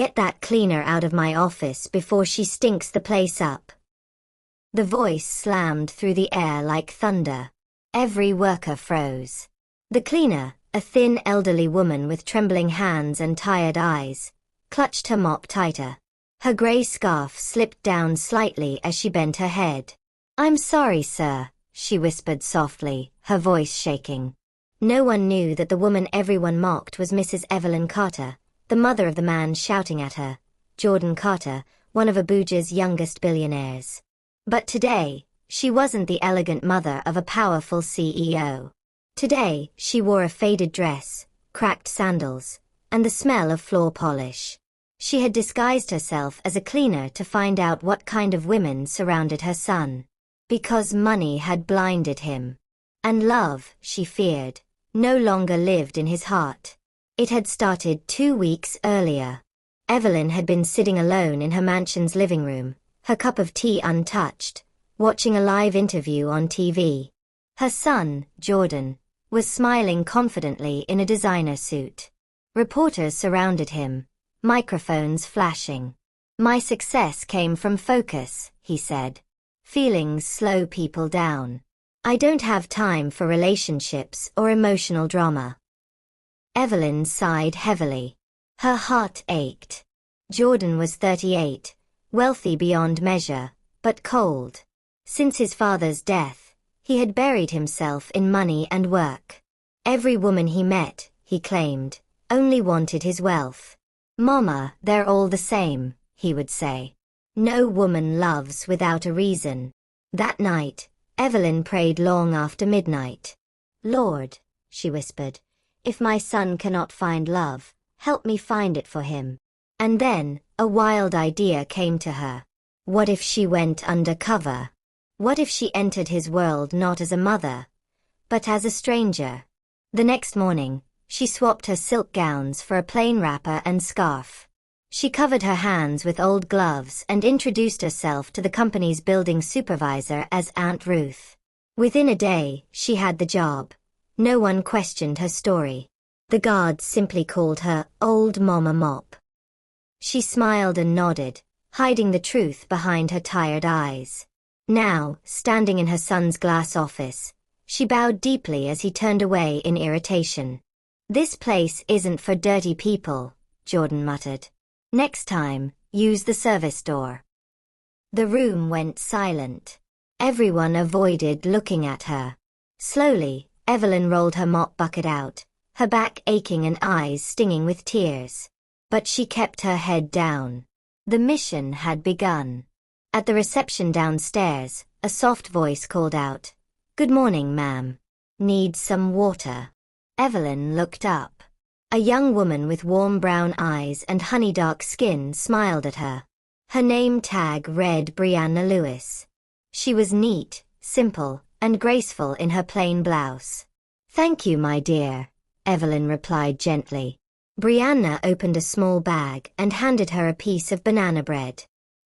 Get that cleaner out of my office before she stinks the place up." The voice slammed through the air like thunder. Every worker froze. The cleaner, a thin elderly woman with trembling hands and tired eyes, clutched her mop tighter. Her grey scarf slipped down slightly as she bent her head. "I'm sorry, sir," she whispered softly, her voice shaking. No one knew that the woman everyone mocked was Mrs. Evelyn Carter, the mother of the man shouting at her, Jordan Carter, one of Abuja's youngest billionaires. But today, she wasn't the elegant mother of a powerful CEO. Today, she wore a faded dress, cracked sandals, and the smell of floor polish. She had disguised herself as a cleaner to find out what kind of women surrounded her son. Because money had blinded him. And love, she feared, no longer lived in his heart. It had started 2 weeks earlier. Evelyn had been sitting alone in her mansion's living room, her cup of tea untouched, watching a live interview on TV. Her son, Jordan, was smiling confidently in a designer suit. Reporters surrounded him, microphones flashing. "My success came from focus," he said. "Feelings slow people down. I don't have time for relationships or emotional drama." Evelyn sighed heavily. Her heart ached. Jordan was 38, wealthy beyond measure, but cold. Since his father's death, he had buried himself in money and work. Every woman he met, he claimed, only wanted his wealth. "Mama, they're all the same," he would say. "No woman loves without a reason." That night, Evelyn prayed long after midnight. "Lord," she whispered, "if my son cannot find love, help me find it for him." And then, a wild idea came to her. What if she went undercover? What if she entered his world not as a mother, but as a stranger? The next morning, she swapped her silk gowns for a plain wrapper and scarf. She covered her hands with old gloves and introduced herself to the company's building supervisor as Aunt Ruth. Within a day, she had the job. No one questioned her story. The guards simply called her Old Mama Mop. She smiled and nodded, hiding the truth behind her tired eyes. Now, standing in her son's glass office, she bowed deeply as he turned away in irritation. "This place isn't for dirty people," Jordan muttered. "Next time, use the service door." The room went silent. Everyone avoided looking at her. Slowly, Evelyn rolled her mop bucket out, her back aching and eyes stinging with tears. But she kept her head down. The mission had begun. At the reception downstairs, a soft voice called out, "Good morning, ma'am. Need some water?" Evelyn looked up. A young woman with warm brown eyes and honey-dark skin smiled at her. Her name tag read Brianna Lewis. She was neat, simple, and graceful in her plain blouse. "Thank you, my dear," Evelyn replied gently. Brianna opened a small bag and handed her a piece of banana bread.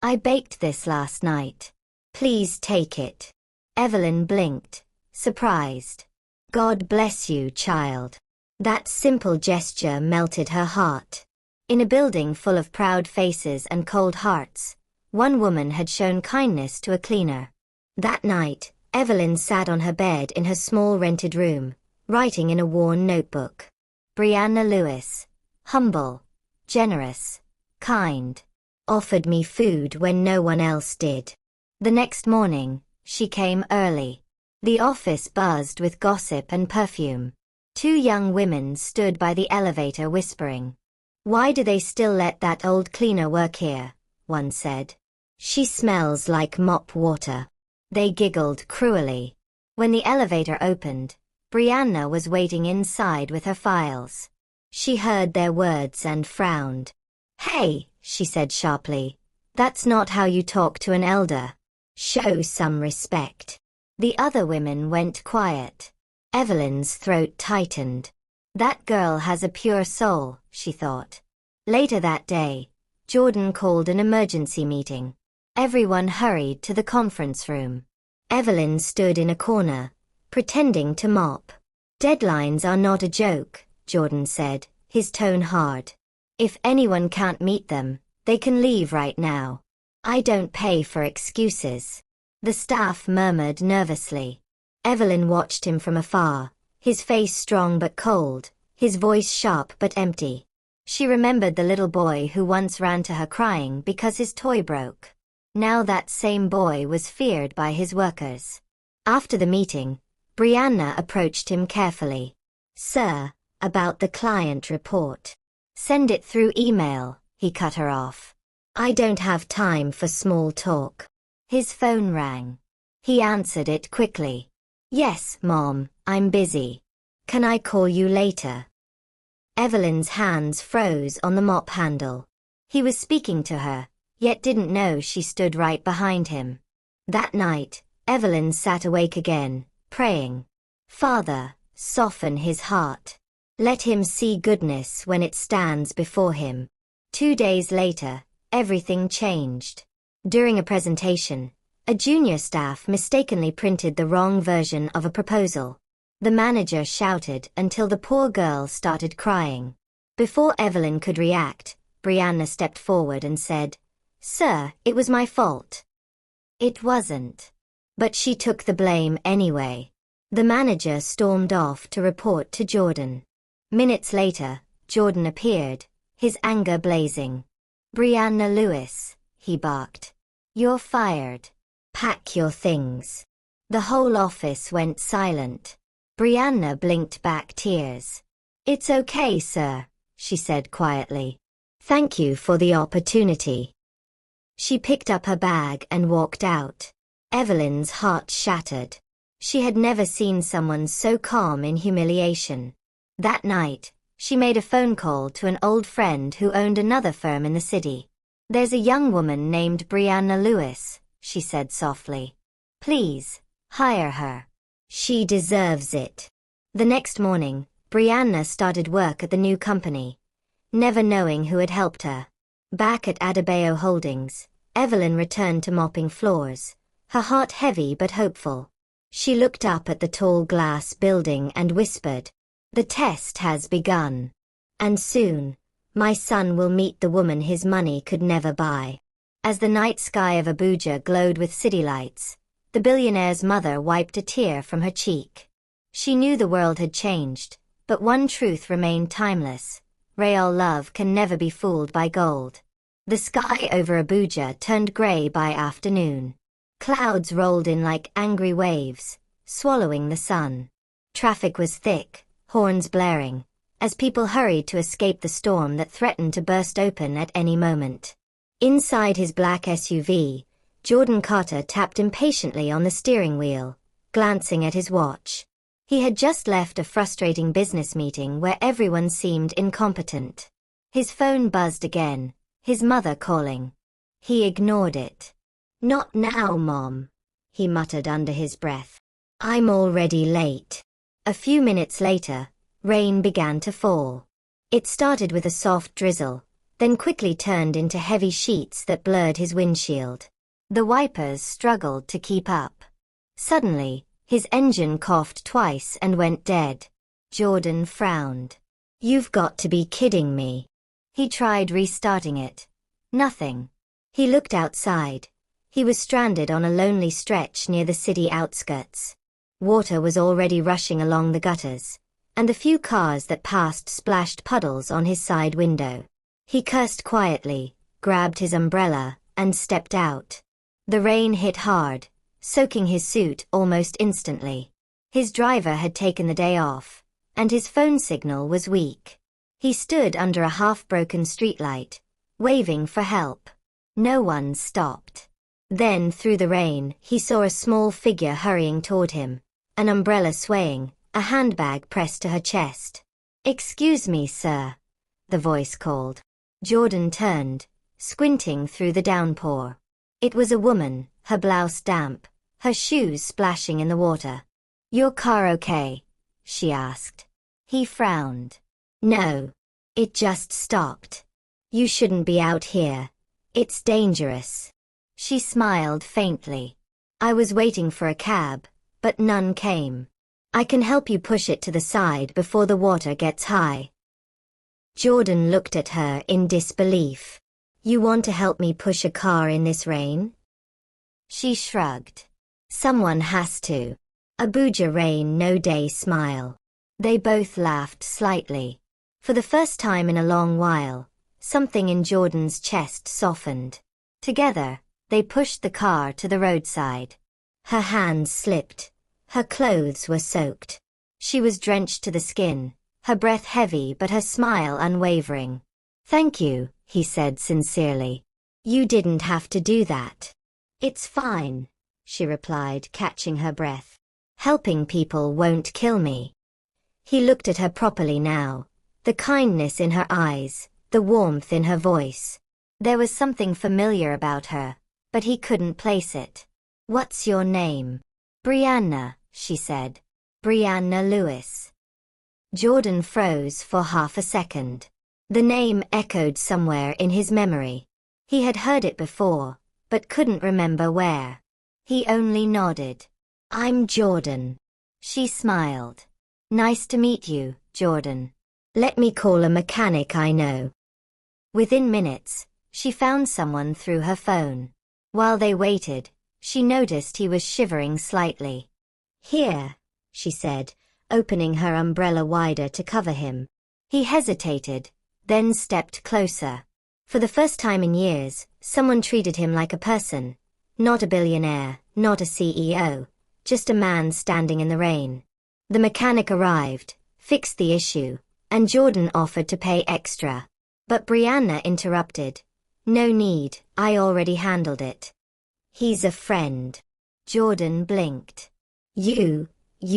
"I baked this last night. Please take it." Evelyn blinked, surprised. "God bless you, child." That simple gesture melted her heart. In a building full of proud faces and cold hearts, one woman had shown kindness to a cleaner. That night, Evelyn sat on her bed in her small rented room, writing in a worn notebook. Brianna Lewis, humble, generous, kind, offered me food when no one else did. The next morning, she came early. The office buzzed with gossip and perfume. 2 young women stood by the elevator whispering. "Why do they still let that old cleaner work here?" one said. "She smells like mop water." They giggled cruelly. When the elevator opened, Brianna was waiting inside with her files. She heard their words and frowned. "Hey," she said sharply, "that's not how you talk to an elder. Show some respect." The other women went quiet. Evelyn's throat tightened. That girl has a pure soul, she thought. Later that day, Jordan called an emergency meeting. Everyone hurried to the conference room. Evelyn stood in a corner, pretending to mop. "Deadlines are not a joke," Jordan said, his tone hard. If anyone can't meet them, they can leave right now. I don't pay for excuses. The staff murmured nervously. Evelyn watched him from afar, his face strong but cold, his voice sharp but empty. She remembered the little boy who once ran to her crying because his toy broke. Now that same boy was feared by his workers. After the meeting, Brianna approached him carefully. "Sir, about the client report. Send it through email," he cut her off. "I don't have time for small talk." His phone rang. He answered it quickly. "Yes, Mom, I'm busy. Can I call you later?" Evelyn's hands froze on the mop handle. He was speaking to her, yet didn't know she stood right behind him. That night, Evelyn sat awake again, praying. "Father, soften his heart. Let him see goodness when it stands before him." 2 days later, everything changed. During a presentation, a junior staff mistakenly printed the wrong version of a proposal. The manager shouted until the poor girl started crying. Before Evelyn could react, Brianna stepped forward and said, "Sir, it was my fault." It wasn't. But she took the blame anyway. The manager stormed off to report to Jordan. Minutes later, Jordan appeared, his anger blazing. "Brianna Lewis," he barked. "You're fired. Pack your things." The whole office went silent. Brianna blinked back tears. "It's okay, sir," she said quietly. "Thank you for the opportunity." She picked up her bag and walked out. Evelyn's heart shattered. She had never seen someone so calm in humiliation. That night, she made a phone call to an old friend who owned another firm in the city. "There's a young woman named Brianna Lewis," she said softly. "Please, hire her. She deserves it." The next morning, Brianna started work at the new company, never knowing who had helped her. Back at Adebayo Holdings, Evelyn returned to mopping floors, her heart heavy but hopeful. She looked up at the tall glass building and whispered, "The test has begun. And soon, my son will meet the woman his money could never buy." As the night sky of Abuja glowed with city lights, the billionaire's mother wiped a tear from her cheek. She knew the world had changed, but one truth remained timeless: real love can never be fooled by gold. The sky over Abuja turned gray by afternoon. Clouds rolled in like angry waves, swallowing the sun. Traffic was thick, horns blaring, as people hurried to escape the storm that threatened to burst open at any moment. Inside his black SUV, Jordan Carter tapped impatiently on the steering wheel, glancing at his watch. He had just left a frustrating business meeting where everyone seemed incompetent. His phone buzzed again, his mother calling. He ignored it. "Not now, Mom," he muttered under his breath. "I'm already late." A few minutes later, rain began to fall. It started with a soft drizzle, then quickly turned into heavy sheets that blurred his windshield. The wipers struggled to keep up. Suddenly, his engine coughed twice and went dead. Jordan frowned. "You've got to be kidding me." He tried restarting it. Nothing. He looked outside. He was stranded on a lonely stretch near the city outskirts. Water was already rushing along the gutters, and the few cars that passed splashed puddles on his side window. He cursed quietly, grabbed his umbrella, and stepped out. The rain hit hard, soaking his suit almost instantly. His driver had taken the day off, and his phone signal was weak. He stood under a half-broken streetlight, waving for help. No one stopped. Then, through the rain, he saw a small figure hurrying toward him, an umbrella swaying, a handbag pressed to her chest. "Excuse me, sir," the voice called. Jordan turned, squinting through the downpour. It was a woman, her blouse damp, her shoes splashing in the water. "Your car okay?" she asked. He frowned. "No. It just stopped. You shouldn't be out here. It's dangerous." She smiled faintly. "I was waiting for a cab, but none came. I can help you push it to the side before the water gets high." Jordan looked at her in disbelief. You want to help me push a car in this rain? She shrugged. Someone has to. Abuja rain no day smile. They both laughed slightly. For the first time in a long while, something in Jordan's chest softened. Together, they pushed the car to the roadside. Her hands slipped. Her clothes were soaked. She was drenched to the skin, her breath heavy but her smile unwavering. Thank you, he said sincerely. You didn't have to do that. It's fine, she replied, catching her breath. Helping people won't kill me. He looked at her properly now, the kindness in her eyes, the warmth in her voice. There was something familiar about her, but he couldn't place it. What's your name? Brianna, she said. Brianna Lewis. Jordan froze for half a second. The name echoed somewhere in his memory. He had heard it before, but couldn't remember where. He only nodded. I'm Jordan. She smiled. Nice to meet you, Jordan. Let me call a mechanic I know. Within minutes, she found someone through her phone. While they waited, she noticed he was shivering slightly. Here, she said, opening her umbrella wider to cover him. He hesitated, then stepped closer. For the first time in years, someone treated him like a person. Not a billionaire, not a CEO, just a man standing in the rain. The mechanic arrived, fixed the issue, and Jordan offered to pay extra. But Brianna interrupted. No need, I already handled it. He's a friend. Jordan blinked. You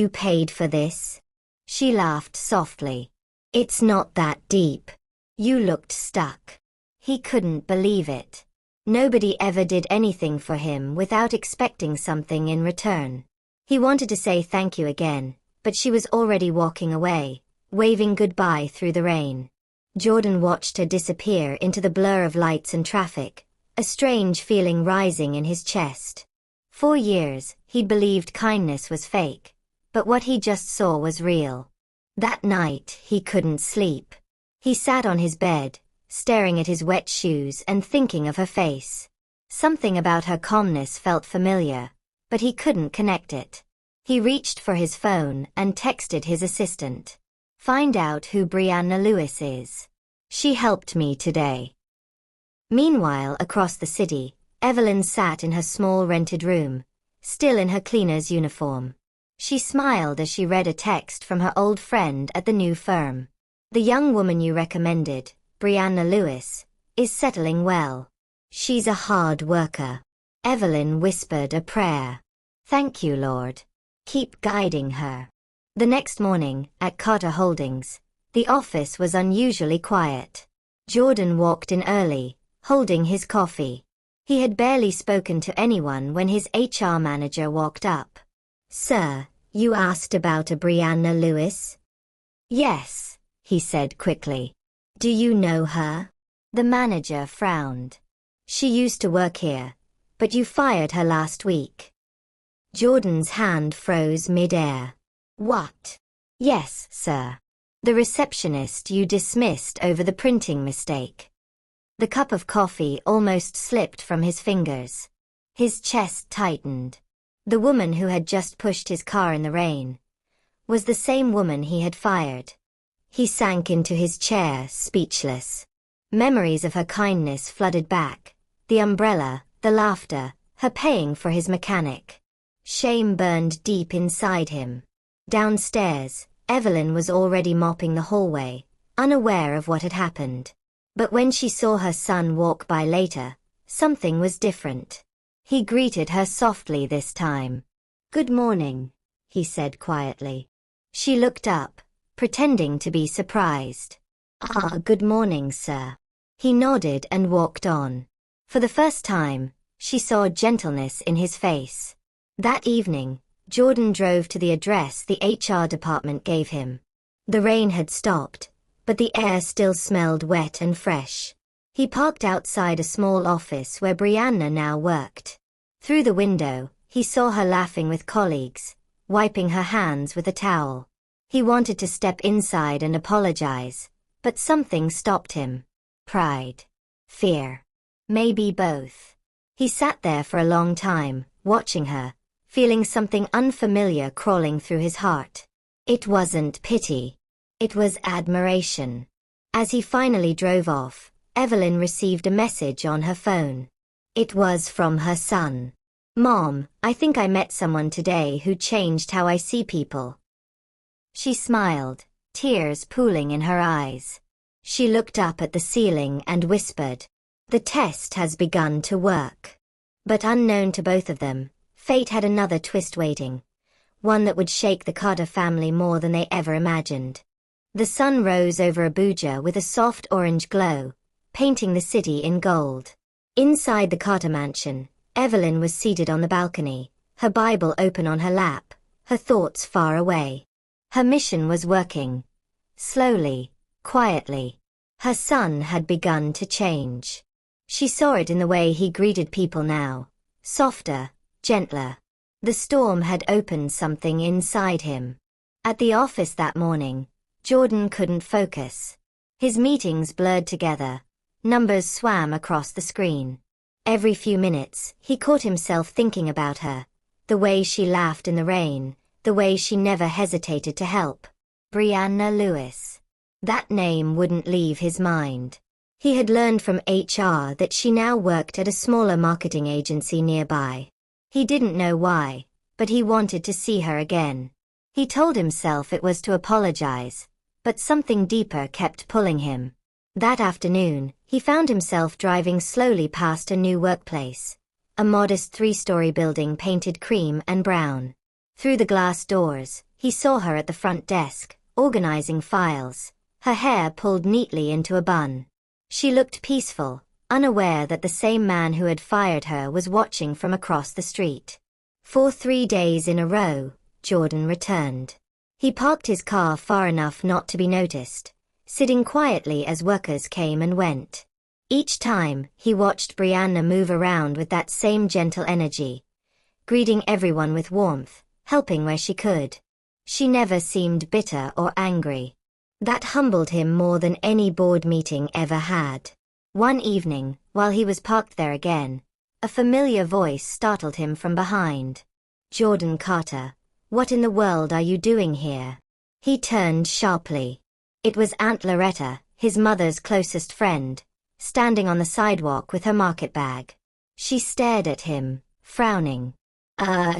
paid for this? She laughed softly. It's not that deep. You looked stuck. He couldn't believe it. Nobody ever did anything for him without expecting something in return. He wanted to say thank you again, but she was already walking away, waving goodbye through the rain. Jordan watched her disappear into the blur of lights and traffic, a strange feeling rising in his chest. For years, he'd believed kindness was fake, but what he just saw was real. That night, he couldn't sleep. He sat on his bed, staring at his wet shoes and thinking of her face. Something about her calmness felt familiar, but he couldn't connect it. He reached for his phone and texted his assistant. Find out who Brianna Lewis is. She helped me today. Meanwhile, across the city, Evelyn sat in her small rented room, still in her cleaner's uniform. She smiled as she read a text from her old friend at the new firm. The young woman you recommended, Brianna Lewis, is settling well. She's a hard worker. Evelyn whispered a prayer. Thank you, Lord. Keep guiding her. The next morning, at Carter Holdings, the office was unusually quiet. Jordan walked in early, holding his coffee. He had barely spoken to anyone when his HR manager walked up. Sir, you asked about a Brianna Lewis? Yes, he said quickly. Do you know her? The manager frowned. She used to work here, but you fired her last week. Jordan's hand froze mid-air. What? Yes, sir. The receptionist you dismissed over the printing mistake. The cup of coffee almost slipped from his fingers. His chest tightened. The woman who had just pushed his car in the rain was the same woman he had fired. He sank into his chair, speechless. Memories of her kindness flooded back. The umbrella, the laughter, her paying for his mechanic. Shame burned deep inside him. Downstairs, Evelyn was already mopping the hallway, unaware of what had happened. But when she saw her son walk by later, something was different. He greeted her softly this time. Good morning, he said quietly. She looked up, pretending to be surprised. Good morning, sir. He nodded and walked on. For the first time, she saw gentleness in his face. That evening, Jordan drove to the address the HR department gave him. The rain had stopped, but the air still smelled wet and fresh. He parked outside a small office where Brianna now worked. Through the window, he saw her laughing with colleagues, wiping her hands with a towel. He wanted to step inside and apologize, But something stopped him. Pride. Fear. Maybe both. He sat there for a long time, watching her, feeling something unfamiliar crawling through his heart. It wasn't pity. It was admiration. As he finally drove off, Evelyn received a message on her phone. It was from her son. "Mom, I think I met someone today who changed how I see people." She smiled, tears pooling in her eyes. She looked up at the ceiling and whispered, "The test has begun to work." But unknown to both of them, fate had another twist waiting, one that would shake the Carter family more than they ever imagined. The sun rose over Abuja with a soft orange glow, painting the city in gold. Inside the Carter mansion, Evelyn was seated on the balcony, her Bible open on her lap, her thoughts far away. Her mission was working. Slowly, quietly. Her son had begun to change. She saw it in the way he greeted people now. Softer, gentler. The storm had opened something inside him. At the office that morning, Jordan couldn't focus. His meetings blurred together. Numbers swam across the screen. Every few minutes, he caught himself thinking about her. The way she laughed in the rain, the way she never hesitated to help. Brianna Lewis. That name wouldn't leave his mind. He had learned from HR that she now worked at a smaller marketing agency nearby. He didn't know why, but he wanted to see her again. He told himself it was to apologize, but something deeper kept pulling him. That afternoon, he found himself driving slowly past a new workplace. A modest 3-story building painted cream and brown. Through the glass doors, he saw her at the front desk, organizing files, her hair pulled neatly into a bun. She looked peaceful, unaware that the same man who had fired her was watching from across the street. For 3 days in a row, Jordan returned. He parked his car far enough not to be noticed, sitting quietly as workers came and went. Each time, he watched Brianna move around with that same gentle energy, greeting everyone with warmth, helping where she could. She never seemed bitter or angry. That humbled him more than any board meeting ever had. One evening, while he was parked there again, a familiar voice startled him from behind. "Jordan Carter, what in the world are you doing here?" He turned sharply. It was Aunt Loretta, his mother's closest friend, standing on the sidewalk with her market bag. She stared at him, frowning.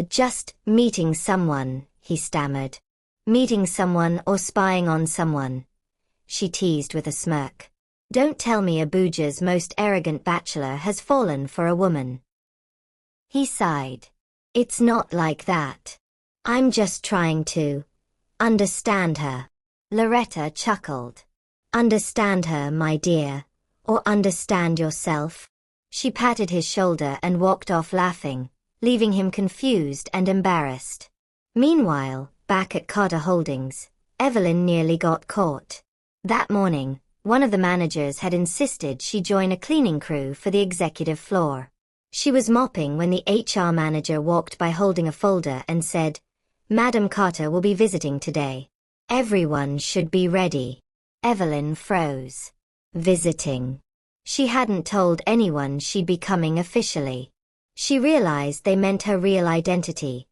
Just meeting someone," he stammered. "Meeting someone or spying on someone," she teased with a smirk. "Don't tell me Abuja's most arrogant bachelor has fallen for a woman." He sighed. "It's not like that. I'm just trying to understand her." Loretta chuckled. "Understand her, my dear, or understand yourself?" She patted his shoulder and walked off laughing, leaving him confused and embarrassed. Meanwhile, back at Carter Holdings, Evelyn nearly got caught. That morning, one of the managers had insisted she join a cleaning crew for the executive floor. She was mopping when the HR manager walked by holding a folder and said, "Madam Carter will be visiting today. Everyone should be ready." Evelyn froze. Visiting. She hadn't told anyone she'd be coming officially. She realized they meant her real identity.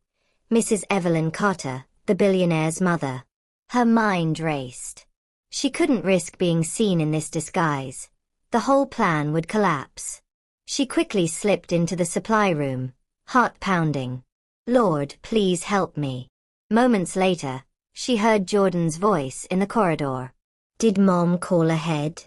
Mrs. Evelyn Carter, the billionaire's mother. Her mind raced. She couldn't risk being seen in this disguise. The whole plan would collapse. She quickly slipped into the supply room, heart pounding. "Lord, please help me." Moments later, she heard Jordan's voice in the corridor. "Did Mom call ahead?"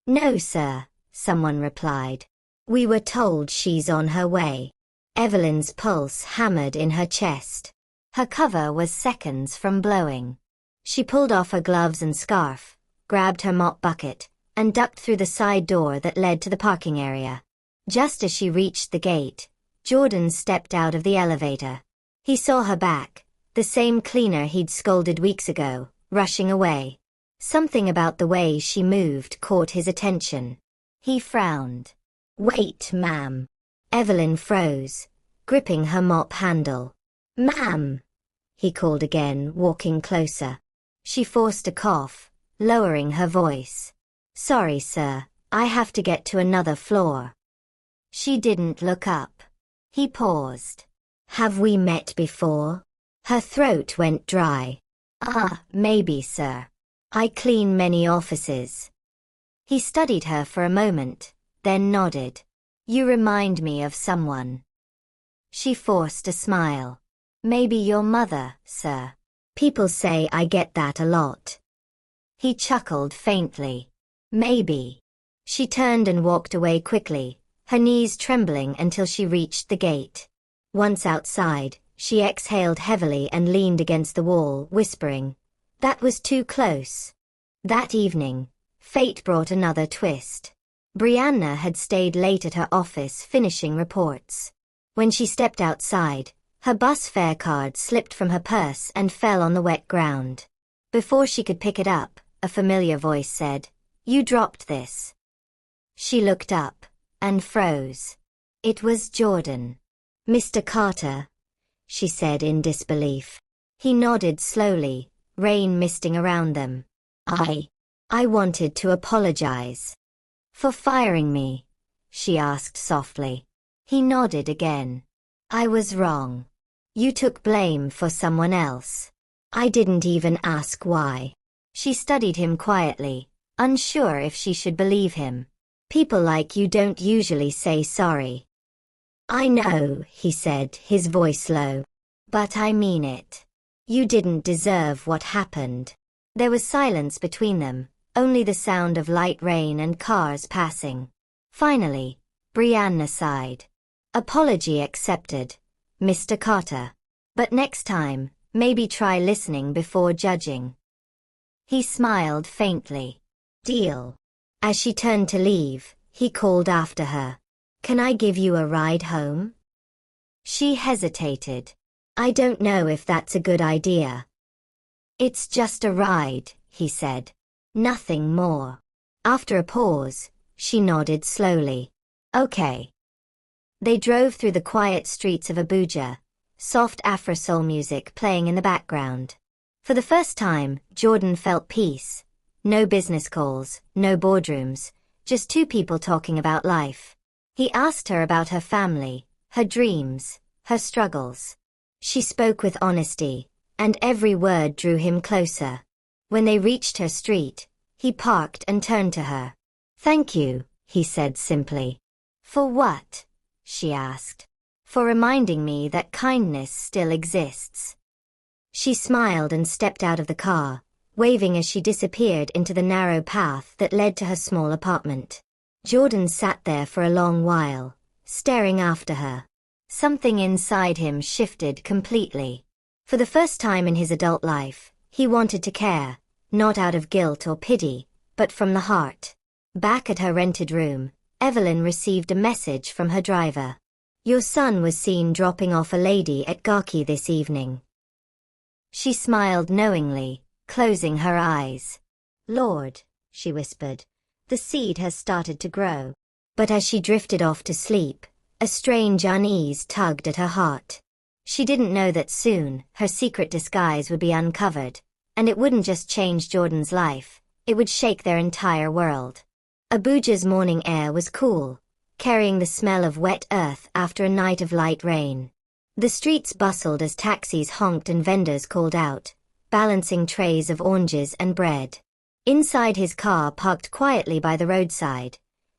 "No, sir," someone replied. "We were told she's on her way." Evelyn's pulse hammered in her chest. Her cover was seconds from blowing. She pulled off her gloves and scarf, grabbed her mop bucket, and ducked through the side door that led to the parking area. Just as she reached the gate, Jordan stepped out of the elevator. He saw her back, the same cleaner he'd scolded weeks ago, rushing away. Something about the way she moved caught his attention. He frowned. "Wait, ma'am." Evelyn froze, gripping her mop handle. "Ma'am," he called again, walking closer. She forced a cough, lowering her voice. "Sorry, sir, I have to get to another floor." She didn't look up. He paused. "Have we met before?" Her throat went dry. Maybe, sir. I clean many offices." He studied her for a moment, then nodded. "You remind me of someone." She forced a smile. "Maybe your mother, sir. People say I get that a lot." He chuckled faintly. "Maybe." She turned and walked away quickly, her knees trembling until she reached the gate. Once outside, she exhaled heavily and leaned against the wall, whispering, "That was too close." That evening, fate brought another twist. Brianna had stayed late at her office finishing reports. When she stepped outside, her bus fare card slipped from her purse and fell on the wet ground. Before she could pick it up, a familiar voice said, "You dropped this." She looked up and froze. It was Jordan. "Mr. Carter," she said in disbelief. He nodded slowly, rain misting around them. I wanted to apologize." "For firing me?" she asked softly. He nodded again. "I was wrong. You took blame for someone else. I didn't even ask why." She studied him quietly, unsure if she should believe him. "People like you don't usually say sorry." "I know," he said, his voice low. "But I mean it. You didn't deserve what happened." There was silence between them, only the sound of light rain and cars passing. Finally, Brianna sighed. "Apology accepted, Mr. Carter. But next time, maybe try listening before judging." He smiled faintly. "Deal." As she turned to leave, he called after her. "Can I give you a ride home?" She hesitated. "I don't know if that's a good idea." "It's just a ride," he said. "Nothing more." After a pause, she nodded slowly. "Okay." They drove through the quiet streets of Abuja, soft Afro-soul music playing in the background. For the first time, Jordan felt peace. No business calls, no boardrooms, just two people talking about life. He asked her about her family, her dreams, her struggles. She spoke with honesty, and every word drew him closer. When they reached her street, he parked and turned to her. "Thank you," he said simply. "For what?" she asked. "For reminding me that kindness still exists." She smiled and stepped out of the car, waving as she disappeared into the narrow path that led to her small apartment. Jordan sat there for a long while, staring after her. Something inside him shifted completely. For the first time in his adult life, he wanted to care, not out of guilt or pity, but from the heart. Back at her rented room, Evelyn received a message from her driver. "Your son was seen dropping off a lady at Garki this evening." She smiled knowingly, closing her eyes. "Lord," she whispered, "the seed has started to grow." But as she drifted off to sleep, a strange unease tugged at her heart. She didn't know that soon, her secret disguise would be uncovered, and it wouldn't just change Jordan's life, it would shake their entire world. Abuja's morning air was cool, carrying the smell of wet earth after a night of light rain. The streets bustled as taxis honked and vendors called out, balancing trays of oranges and bread. Inside his car parked quietly by the roadside,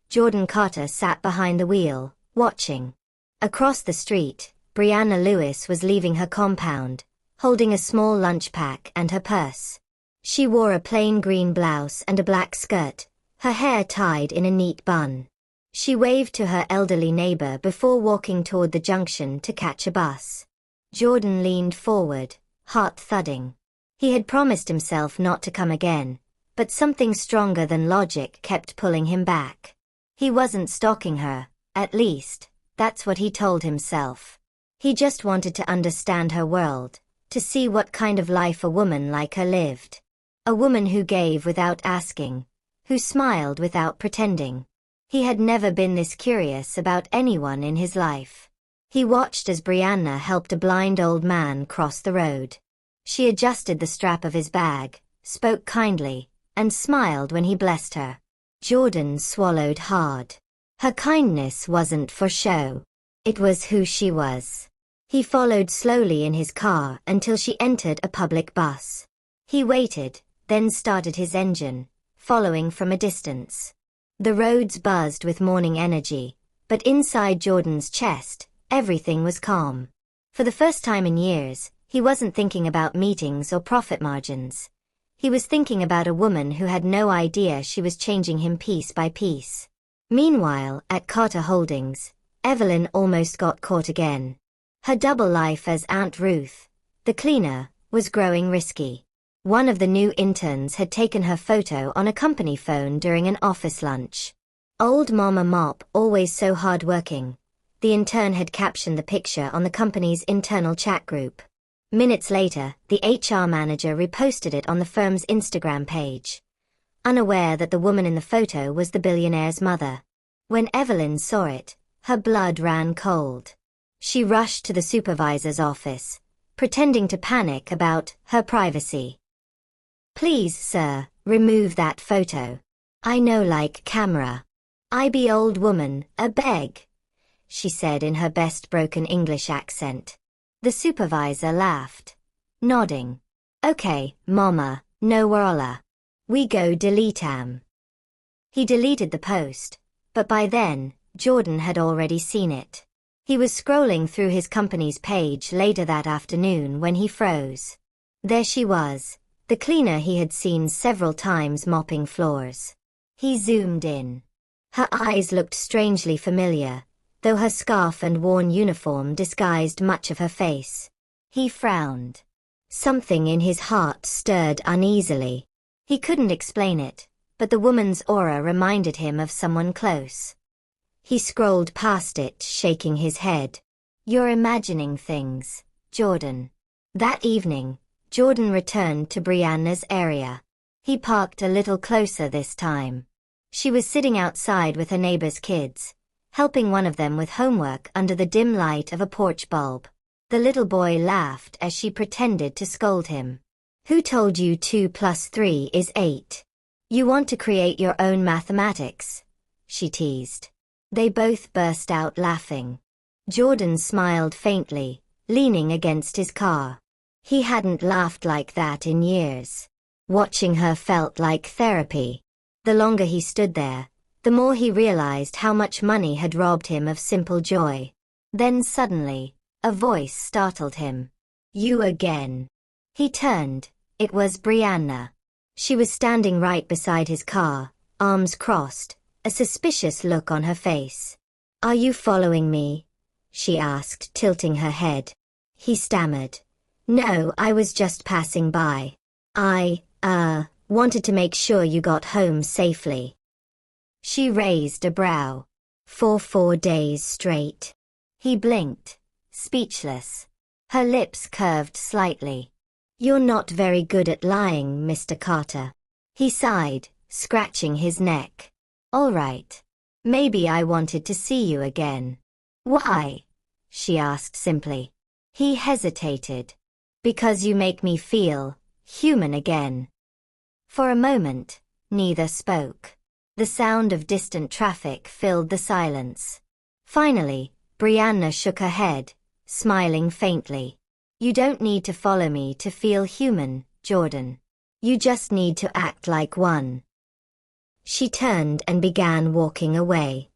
Jordan Carter sat behind the wheel, watching. Across the street, Brianna Lewis was leaving her compound, holding a small lunch pack and her purse. She wore a plain green blouse and a black skirt, her hair tied in a neat bun. She waved to her elderly neighbor before walking toward the junction to catch a bus. Jordan leaned forward, heart thudding. He had promised himself not to come again, but something stronger than logic kept pulling him back. He wasn't stalking her, at least, that's what he told himself. He just wanted to understand her world, to see what kind of life a woman like her lived. A woman who gave without asking, who smiled without pretending. He had never been this curious about anyone in his life. He watched as Brianna helped a blind old man cross the road. She adjusted the strap of his bag, spoke kindly, and smiled when he blessed her. Jordan swallowed hard. Her kindness wasn't for show. It was who she was. He followed slowly in his car until she entered a public bus. He waited, then started his engine, following from a distance. The roads buzzed with morning energy, but inside Jordan's chest, everything was calm. For the first time in years, he wasn't thinking about meetings or profit margins. He was thinking about a woman who had no idea she was changing him piece by piece. Meanwhile, at Carter Holdings, Evelyn almost got caught again. Her double life as Aunt Ruth, the cleaner, was growing risky. One of the new interns had taken her photo on a company phone during an office lunch. Old Mama Mop, always so hardworking. The intern had captioned the picture on the company's internal chat group. Minutes later, the HR manager reposted it on the firm's Instagram page, unaware that the woman in the photo was the billionaire's mother. When Evelyn saw it, her blood ran cold. She rushed to the supervisor's office, pretending to panic about her privacy. "Please, sir, remove that photo. I no like camera. I be old woman, a beg," she said in her best broken English accent. The supervisor laughed, nodding. "Okay, mama, no worla. We go delete 'am." He deleted the post, but by then, Jordan had already seen it. He was scrolling through his company's page later that afternoon when he froze. There she was, the cleaner he had seen several times mopping floors. He zoomed in. Her eyes looked strangely familiar, though her scarf and worn uniform disguised much of her face. He frowned. Something in his heart stirred uneasily. He couldn't explain it, but the woman's aura reminded him of someone close. He scrolled past it, shaking his head. "You're imagining things, Jordan." That evening, Jordan returned to Brianna's area. He parked a little closer this time. She was sitting outside with her neighbor's kids, helping one of them with homework under the dim light of a porch bulb. The little boy laughed as she pretended to scold him. "Who told you 2 + 3 is 8? You want to create your own mathematics?" she teased. They both burst out laughing. Jordan smiled faintly, leaning against his car. He hadn't laughed like that in years. Watching her felt like therapy. The longer he stood there, the more he realized how much money had robbed him of simple joy. Then suddenly, a voice startled him. "You again." He turned. It was Brianna. She was standing right beside his car, arms crossed, a suspicious look on her face. "Are you following me?" she asked, tilting her head. He stammered. "No, I was just passing by. I wanted to make sure you got home safely." She raised a brow. "For 4 days straight." He blinked, speechless. Her lips curved slightly. "You're not very good at lying, Mr. Carter." He sighed, scratching his neck. "All right. Maybe I wanted to see you again." "Why?" she asked simply. He hesitated. "Because you make me feel human again." For a moment, neither spoke. The sound of distant traffic filled the silence. Finally, Brianna shook her head, smiling faintly. "You don't need to follow me to feel human, Jordan. You just need to act like one." She turned and began walking away.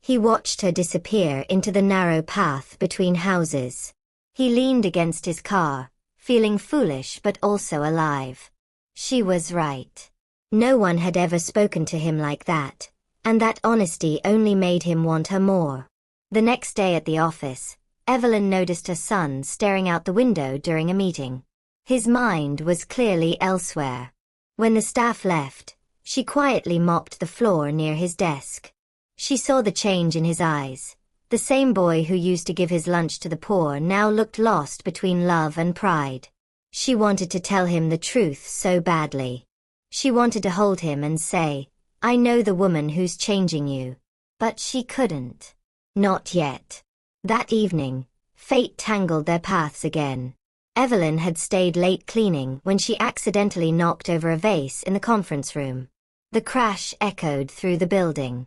He watched her disappear into the narrow path between houses. He leaned against his car, feeling foolish but also alive. She was right. No one had ever spoken to him like that, and that honesty only made him want her more. The next day at the office, Evelyn noticed her son staring out the window during a meeting. His mind was clearly elsewhere. When the staff left, she quietly mopped the floor near his desk. She saw the change in his eyes. The same boy who used to give his lunch to the poor now looked lost between love and pride. She wanted to tell him the truth so badly. She wanted to hold him and say, "I know the woman who's changing you." But she couldn't. Not yet. That evening, fate tangled their paths again. Evelyn had stayed late cleaning when she accidentally knocked over a vase in the conference room. The crash echoed through the building.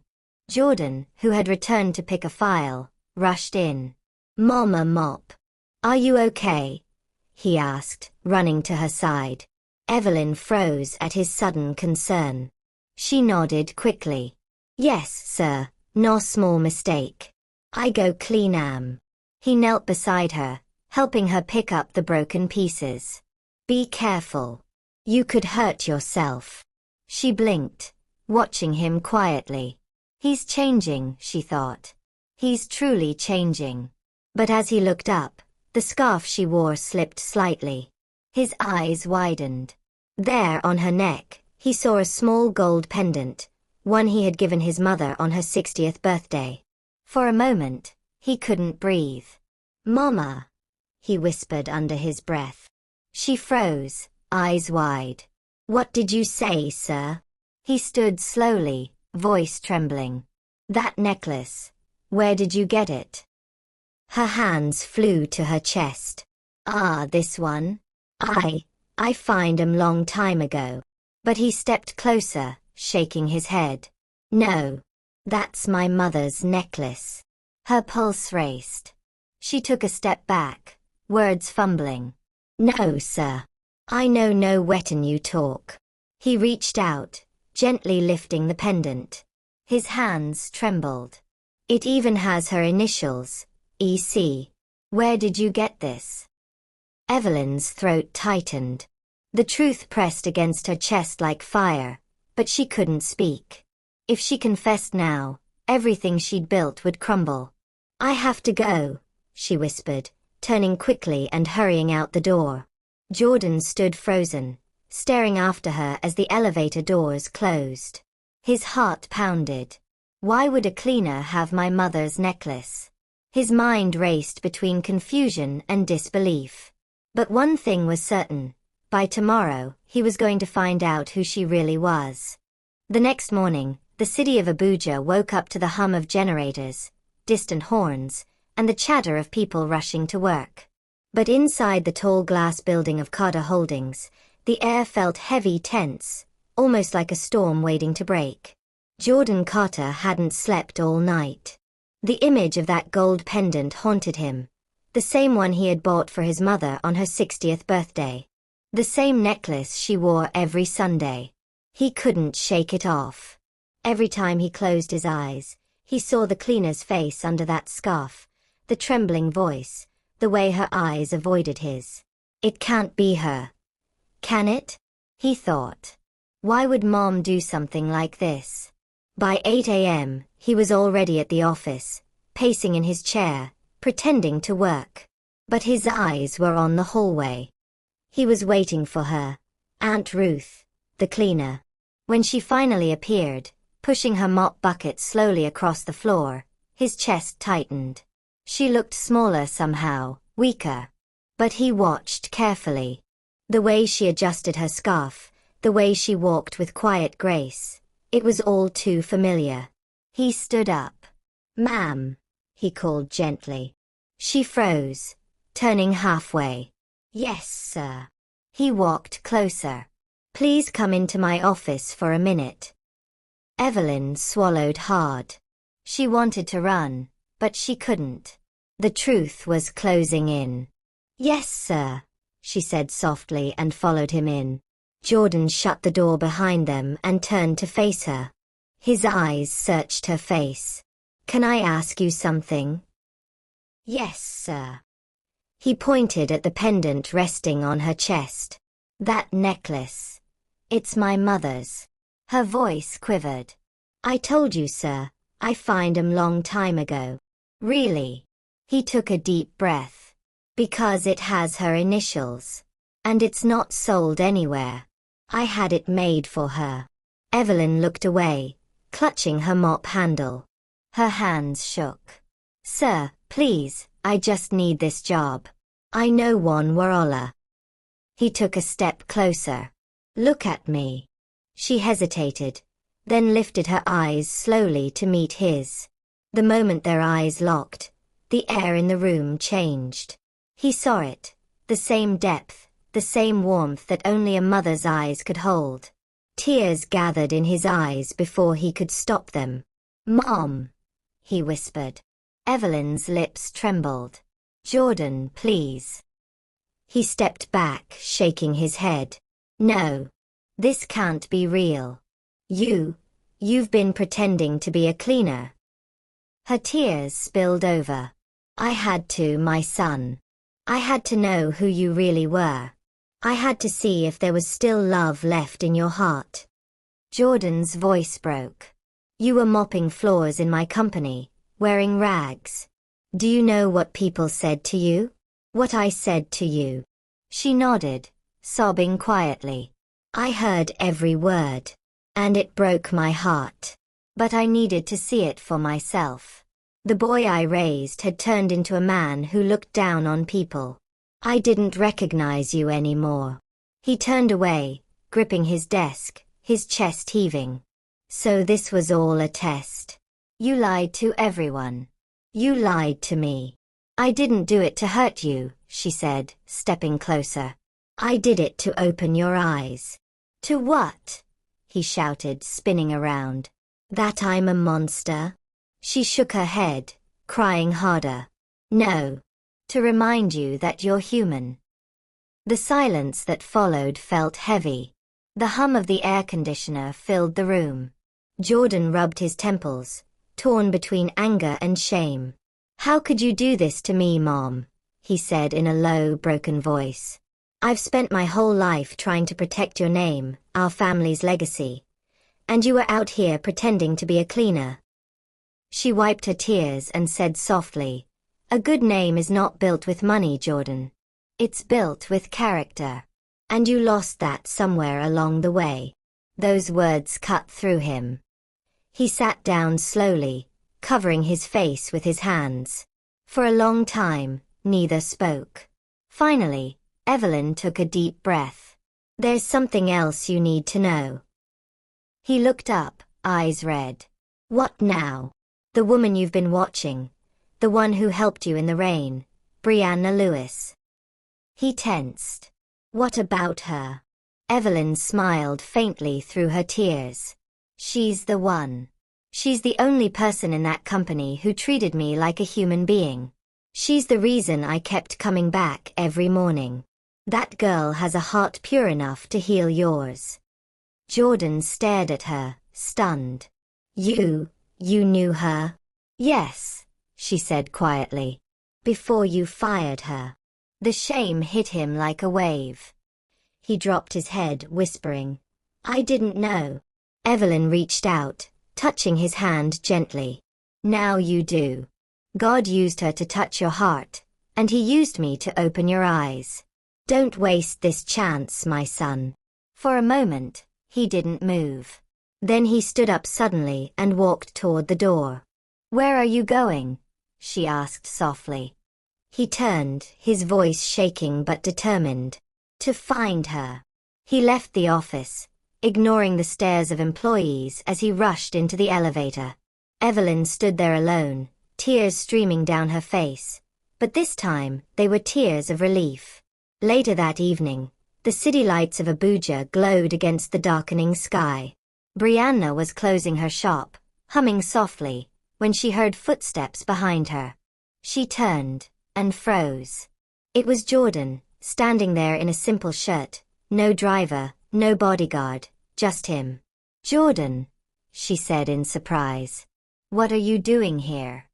Jordan, who had returned to pick a file, rushed in. "Mama Mop, are you okay?" he asked, running to her side. Evelyn froze at his sudden concern. She nodded quickly. "Yes, sir, no small mistake. I go clean am." He knelt beside her, helping her pick up the broken pieces. "Be careful. You could hurt yourself." She blinked, watching him quietly. He's changing, she thought. He's truly changing. But as he looked up, the scarf she wore slipped slightly. His eyes widened. There on her neck, he saw a small gold pendant, one he had given his mother on her 60th birthday. For a moment, he couldn't breathe. "Mama," he whispered under his breath. She froze, eyes wide. "What did you say, sir?" He stood slowly, voice trembling. "That necklace. Where did you get it?" Her hands flew to her chest. "Ah, this one? I find 'em long time ago." But he stepped closer, shaking his head. "No. That's my mother's necklace." Her pulse raced. She took a step back, words fumbling. "No, sir. I know no wetin you talk." He reached out, gently lifting the pendant. His hands trembled. "It even has her initials, EC. Where did you get this?" Evelyn's throat tightened. The truth pressed against her chest like fire, but she couldn't speak. If she confessed now, everything she'd built would crumble. "I have to go," she whispered, turning quickly and hurrying out the door. Jordan stood frozen, staring after her as the elevator doors closed. His heart pounded. Why would a cleaner have my mother's necklace? His mind raced between confusion and disbelief. But one thing was certain. By tomorrow, he was going to find out who she really was. The next morning, the city of Abuja woke up to the hum of generators, distant horns, and the chatter of people rushing to work. But inside the tall glass building of Carter Holdings, the air felt heavy, tense, almost like a storm waiting to break. Jordan Carter hadn't slept all night. The image of that gold pendant haunted him, the same one he had bought for his mother on her 60th birthday. The same necklace she wore every Sunday. He couldn't shake it off. Every time he closed his eyes, he saw the cleaner's face under that scarf, the trembling voice, the way her eyes avoided his. It can't be her. Can it? He thought. Why would Mom do something like this? By 8 a.m., he was already at the office, pacing in his chair, pretending to work. But his eyes were on the hallway. He was waiting for her. Aunt Ruth, the cleaner. When she finally appeared, pushing her mop bucket slowly across the floor, his chest tightened. She looked smaller somehow, weaker. But he watched carefully. The way she adjusted her scarf, the way she walked with quiet grace, it was all too familiar. He stood up. "Ma'am," he called gently. She froze, turning halfway. "Yes, sir." He walked closer. "Please come into my office for a minute." Evelyn swallowed hard. She wanted to run, but she couldn't. The truth was closing in. "Yes, sir," she said softly and followed him in. Jordan shut the door behind them and turned to face her. His eyes searched her face. "Can I ask you something?" "Yes, sir." He pointed at the pendant resting on her chest. "That necklace. It's my mother's." Her voice quivered. "I told you, sir, I find 'em long time ago." "Really?" He took a deep breath. "Because it has her initials. And it's not sold anywhere. I had it made for her." Evelyn looked away, clutching her mop handle. Her hands shook. "Sir, please, I just need this job. I know one Warola." He took a step closer. "Look at me." She hesitated, then lifted her eyes slowly to meet his. The moment their eyes locked, the air in the room changed. He saw it, The same depth, the same warmth that only a mother's eyes could hold. Tears gathered in his eyes before he could stop them. "Mom," he whispered. Evelyn's lips trembled. "Jordan, please." He stepped back, shaking his head. "No. This can't be real. You've been pretending to be a cleaner." Her tears spilled over. "I had to, my son. I had to know who you really were. I had to see if there was still love left in your heart." Jordan's voice broke. "You were mopping floors in my company, wearing rags. Do you know what people said to you? What I said to you?" She nodded, sobbing quietly. "I heard every word. And it broke my heart. But I needed to see it for myself. The boy I raised had turned into a man who looked down on people. I didn't recognize you anymore." He turned away, gripping his desk, his chest heaving. "So this was all a test. You lied to everyone. You lied to me." "I didn't do it to hurt you," she said, stepping closer. "I did it to open your eyes." "To what?" he shouted, spinning around. "That I'm a monster?" She shook her head, crying harder. "No. To remind you that you're human." The silence that followed felt heavy. The hum of the air conditioner filled the room. Jordan rubbed his temples, torn between anger and shame. "How could you do this to me, Mom?" he said in a low, broken voice. "I've spent my whole life trying to protect your name, our family's legacy. And you were out here pretending to be a cleaner." She wiped her tears and said softly, "A good name is not built with money, Jordan. It's built with character. And you lost that somewhere along the way." Those words cut through him. He sat down slowly, covering his face with his hands. For a long time, neither spoke. Finally, Evelyn took a deep breath. "There's something else you need to know." He looked up, eyes red. "What now?" "The woman you've been watching. The one who helped you in the rain. Brianna Lewis." He tensed. "What about her?" Evelyn smiled faintly through her tears. "She's the one. She's the only person in that company who treated me like a human being. She's the reason I kept coming back every morning. That girl has a heart pure enough to heal yours." Jordan stared at her, stunned. You knew her?" "Yes," she said quietly. "Before you fired her." The shame hit him like a wave. He dropped his head, whispering, "I didn't know." Evelyn reached out, touching his hand gently. "Now you do. God used her to touch your heart, and he used me to open your eyes. Don't waste this chance, my son." For a moment, he didn't move. Then he stood up suddenly and walked toward the door. "Where are you going?" she asked softly. He turned, his voice shaking but determined. "To find her." He left the office, ignoring the stares of employees as he rushed into the elevator. Evelyn stood there alone, tears streaming down her face. But this time, they were tears of relief. Later that evening, the city lights of Abuja glowed against the darkening sky. Brianna was closing her shop, humming softly, when she heard footsteps behind her. She turned, and froze. It was Jordan, standing there in a simple shirt, no driver, no bodyguard, just him. "Jordan," she said in surprise. "What are you doing here?"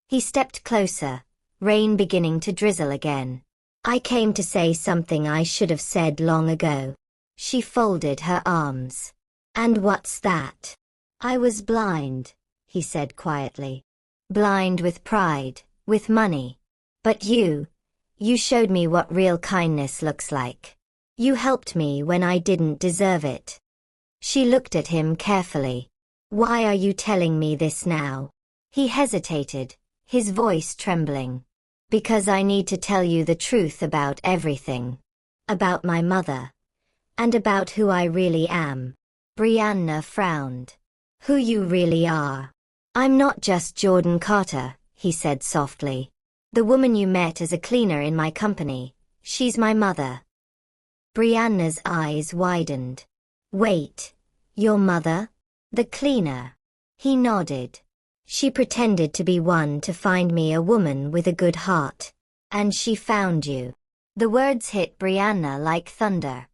He stepped closer, rain beginning to drizzle again. "I came to say something I should have said long ago." She folded her arms. "And what's that?" "I was blind," he said quietly. "Blind with pride, with money. But you showed me what real kindness looks like. You helped me when I didn't deserve it." She looked at him carefully. "Why are you telling me this now?" He hesitated, his voice trembling. "Because I need to tell you the truth about everything. About my mother. And about who I really am." Brianna frowned. "Who you really are." "I'm not just Jordan Carter," he said softly. "The woman you met as a cleaner in my company. She's my mother. Brianna's eyes widened. Wait, your mother? The cleaner. He nodded. She pretended to be one to find me a woman with a good heart. And she found you. The words hit Brianna like thunder.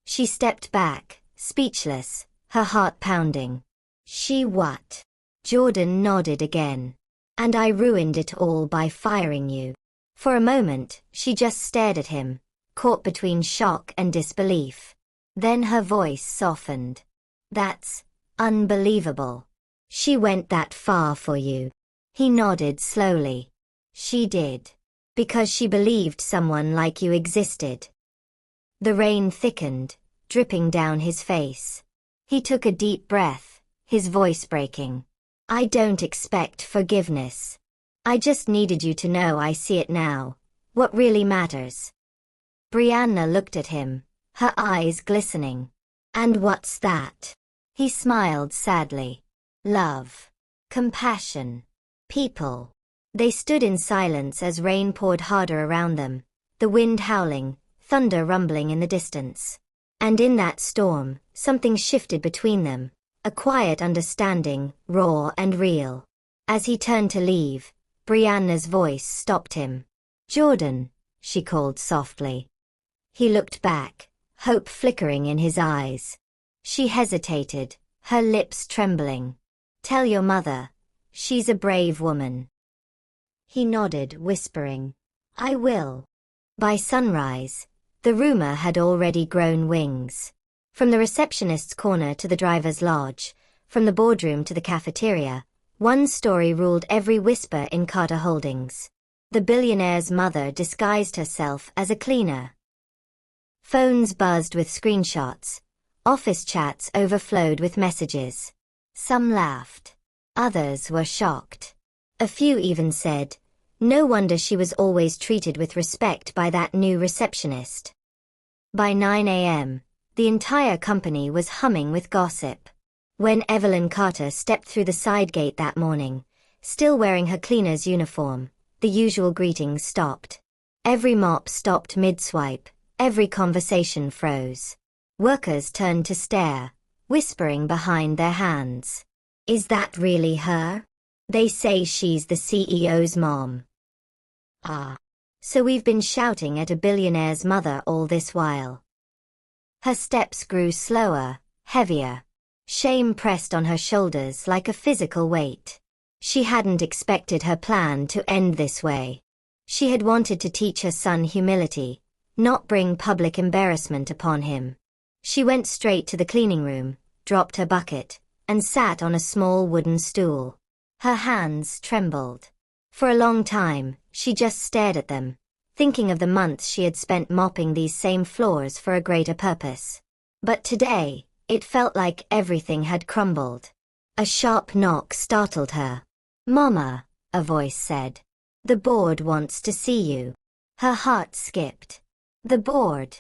She stepped back, speechless, her heart pounding. She what? Jordan nodded again. And I ruined it all by firing you. For a moment, she just stared at him, caught between shock and disbelief. Then her voice softened. That's unbelievable. She went that far for you. He nodded slowly. She did. Because she believed someone like you existed. The rain thickened, dripping down his face. He took a deep breath, his voice breaking. I don't expect forgiveness. I just needed you to know I see it now. What really matters. Brianna looked at him, her eyes glistening. And what's that? He smiled sadly. Love. Compassion. People. They stood in silence as rain poured harder around them, the wind howling, thunder rumbling in the distance. And in that storm, something shifted between them, a quiet understanding, raw and real. As he turned to leave, Brianna's voice stopped him. Jordan, she called softly. He looked back, hope flickering in his eyes. She hesitated, her lips trembling. Tell your mother. She's a brave woman. He nodded, whispering, I will. By sunrise, the rumor had already grown wings. From the receptionist's corner to the driver's lodge, from the boardroom to the cafeteria, one story ruled every whisper in Carter Holdings. The billionaire's mother disguised herself as a cleaner. Phones buzzed with screenshots. Office chats overflowed with messages. Some laughed. Others were shocked. A few even said, no wonder she was always treated with respect by that new receptionist. By 9 a.m., the entire company was humming with gossip. When Evelyn Carter stepped through the side gate that morning, still wearing her cleaner's uniform, the usual greetings stopped. Every mop stopped mid-swipe, every conversation froze. Workers turned to stare, whispering behind their hands. Is that really her? They say she's the CEO's mom. Ah. So we've been shouting at a billionaire's mother all this while. Her steps grew slower, heavier. Shame pressed on her shoulders like a physical weight. She hadn't expected her plan to end this way. She had wanted to teach her son humility, not bring public embarrassment upon him. She went straight to the cleaning room, dropped her bucket, and sat on a small wooden stool. Her hands trembled. For a long time, she just stared at them, thinking of the months she had spent mopping these same floors for a greater purpose. But today, it felt like everything had crumbled. A sharp knock startled her. Mama, a voice said. The board wants to see you. Her heart skipped. The board,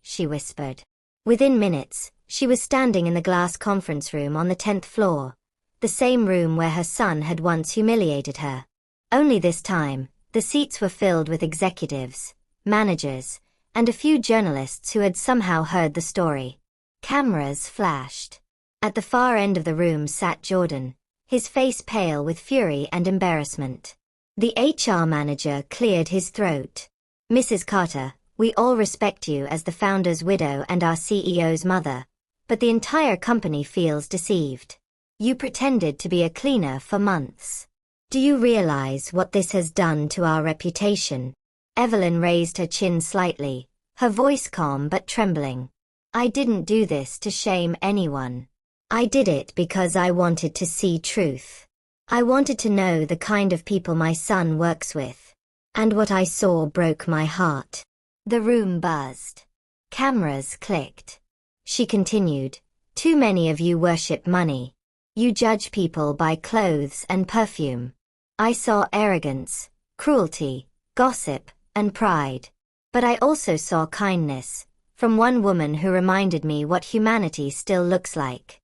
she whispered. Within minutes, she was standing in the glass conference room on the 10th floor, the same room where her son had once humiliated her. Only this time, the seats were filled with executives, managers, and a few journalists who had somehow heard the story. Cameras flashed. At the far end of the room sat Jordan, his face pale with fury and embarrassment. The HR manager cleared his throat. Mrs. Carter, we all respect you as the founder's widow and our CEO's mother, but the entire company feels deceived. You pretended to be a cleaner for months. Do you realize what this has done to our reputation? Evelyn raised her chin slightly, her voice calm but trembling. I didn't do this to shame anyone. I did it because I wanted to see truth. I wanted to know the kind of people my son works with. And what I saw broke my heart. The room buzzed. Cameras clicked. She continued, too many of you worship money. You judge people by clothes and perfume. I saw arrogance, cruelty, gossip, and pride. But I also saw kindness, from one woman who reminded me what humanity still looks like.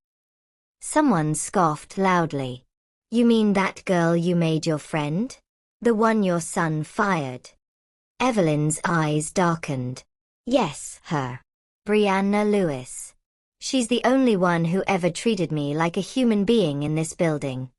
Someone scoffed loudly. You mean that girl you made your friend? The one your son fired? Evelyn's eyes darkened. Yes, her. Brianna Lewis. She's the only one who ever treated me like a human being in this building.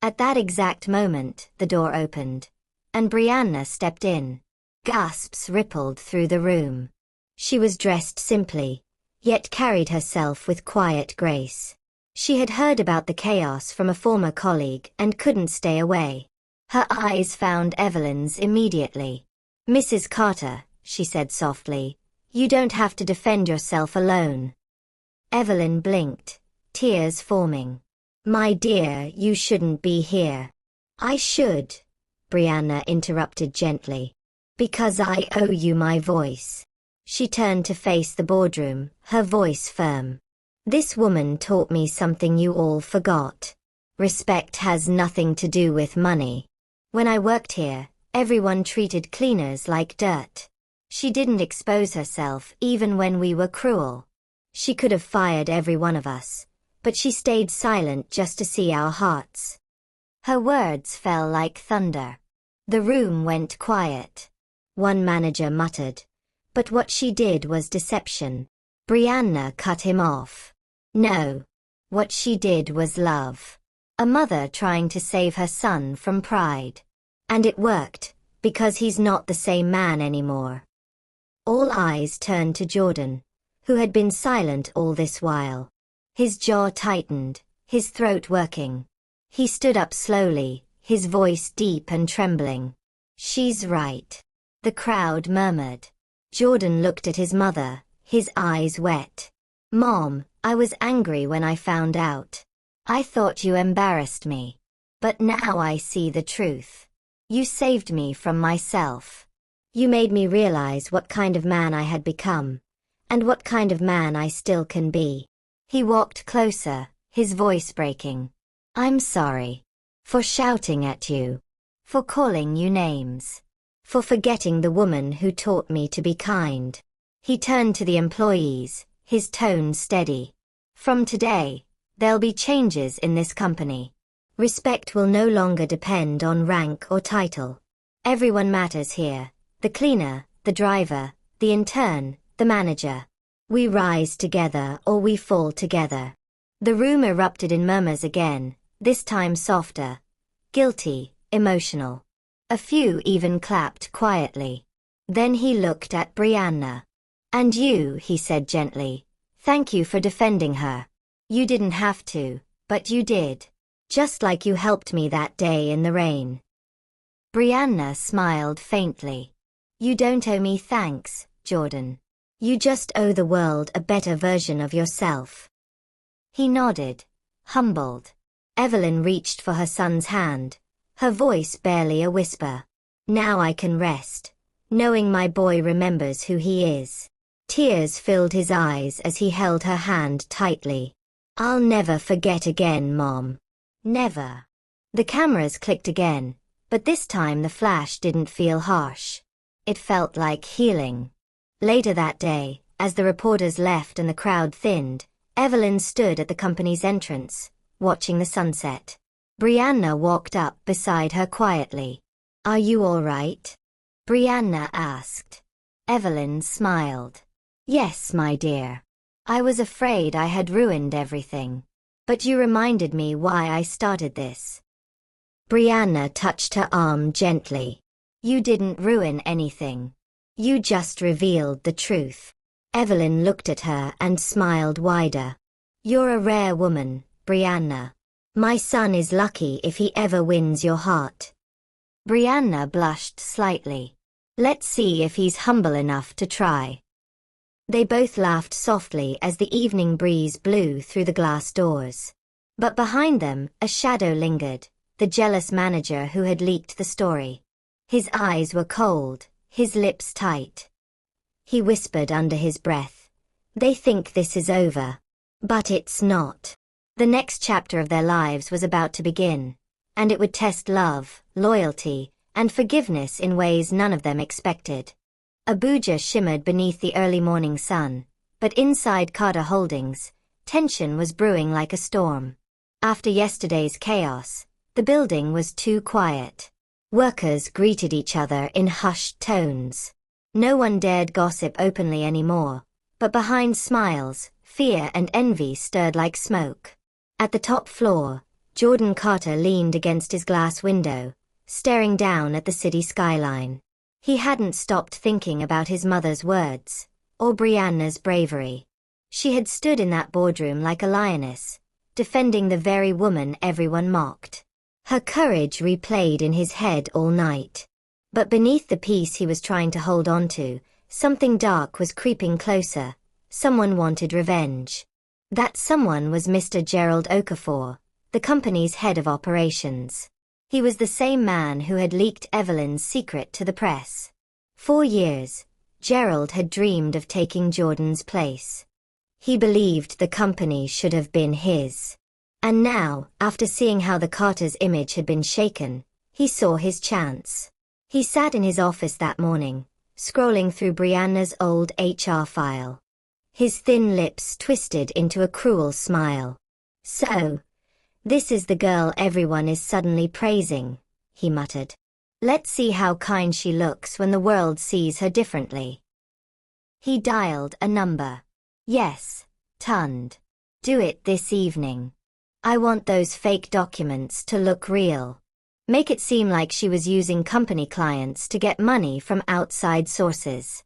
At that exact moment, the door opened, and Brianna stepped in. Gasps rippled through the room. She was dressed simply, yet carried herself with quiet grace. She had heard about the chaos from a former colleague and couldn't stay away. Her eyes found Evelyn's immediately. "Mrs. Carter," she said softly, "you don't have to defend yourself alone." Evelyn blinked, tears forming. "My dear, you shouldn't be here." "I should," Brianna interrupted gently. "Because I owe you my voice." She turned to face the boardroom, her voice firm. "This woman taught me something you all forgot. Respect has nothing to do with money. When I worked here, everyone treated cleaners like dirt. She didn't expose herself even when we were cruel. She could have fired every one of us, but she stayed silent just to see our hearts." Her words fell like thunder. The room went quiet. One manager muttered, "But what she did was deception." Brianna cut him off. "No. What she did was love. A mother trying to save her son from pride. And it worked, because he's not the same man anymore." All eyes turned to Jordan, who had been silent all this while. His jaw tightened, his throat working. He stood up slowly, his voice deep and trembling. "She's right." The crowd murmured. Jordan looked at his mother, his eyes wet. "Mom, I was angry when I found out. I thought you embarrassed me. But now I see the truth. You saved me from myself. You made me realize what kind of man I had become, and what kind of man I still can be." He walked closer, his voice breaking. "I'm sorry. For shouting at you. For calling you names. For forgetting the woman who taught me to be kind." He turned to the employees, his tone steady. "From today, there'll be changes in this company. Respect will no longer depend on rank or title. Everyone matters here. The cleaner, the driver, the intern, the manager. We rise together or we fall together." The room erupted in murmurs again, this time softer. Guilty, emotional. A few even clapped quietly. Then he looked at Brianna. "And you," he said gently, "thank you for defending her. You didn't have to, but you did. Just like you helped me that day in the rain." Brianna smiled faintly. "You don't owe me thanks, Jordan. You just owe the world a better version of yourself." He nodded, humbled. Evelyn reached for her son's hand, her voice barely a whisper. "Now I can rest, knowing my boy remembers who he is." Tears filled his eyes as he held her hand tightly. "I'll never forget again, Mom. Never." The cameras clicked again, but this time the flash didn't feel harsh. It felt like healing. Later that day, as the reporters left and the crowd thinned, Evelyn stood at the company's entrance, watching the sunset. Brianna walked up beside her quietly. "Are you all right?" Brianna asked. Evelyn smiled. "Yes, my dear. I was afraid I had ruined everything. But you reminded me why I started this." Brianna touched her arm gently. "You didn't ruin anything. You just revealed the truth." Evelyn looked at her and smiled wider. "You're a rare woman, Brianna. My son is lucky if he ever wins your heart." Brianna blushed slightly. "Let's see if he's humble enough to try." They both laughed softly as the evening breeze blew through the glass doors. But behind them, a shadow lingered, the jealous manager who had leaked the story. His eyes were cold, his lips tight. He whispered under his breath, "They think this is over. But it's not." The next chapter of their lives was about to begin, and it would test love, loyalty, and forgiveness in ways none of them expected. Abuja shimmered beneath the early morning sun, but inside Carter Holdings, tension was brewing like a storm. After yesterday's chaos, the building was too quiet. Workers greeted each other in hushed tones. No one dared gossip openly anymore, but behind smiles, fear and envy stirred like smoke. At the top floor, Jordan Carter leaned against his glass window, staring down at the city skyline. He hadn't stopped thinking about his mother's words, or Brianna's bravery. She had stood in that boardroom like a lioness, defending the very woman everyone mocked. Her courage replayed in his head all night. But beneath the peace he was trying to hold on to, something dark was creeping closer. Someone wanted revenge. That someone was Mr. Gerald Okafor, the company's head of operations. He was the same man who had leaked Evelyn's secret to the press. For years, Gerald had dreamed of taking Jordan's place. He believed the company should have been his. And now, after seeing how the Carter's image had been shaken, he saw his chance. He sat in his office that morning, scrolling through Brianna's old HR file. His thin lips twisted into a cruel smile. "So, this is the girl everyone is suddenly praising," he muttered. "Let's see how kind she looks when the world sees her differently." He dialed a number. "Yes, Tund. Do it this evening. I want those fake documents to look real. Make it seem like she was using company clients to get money from outside sources."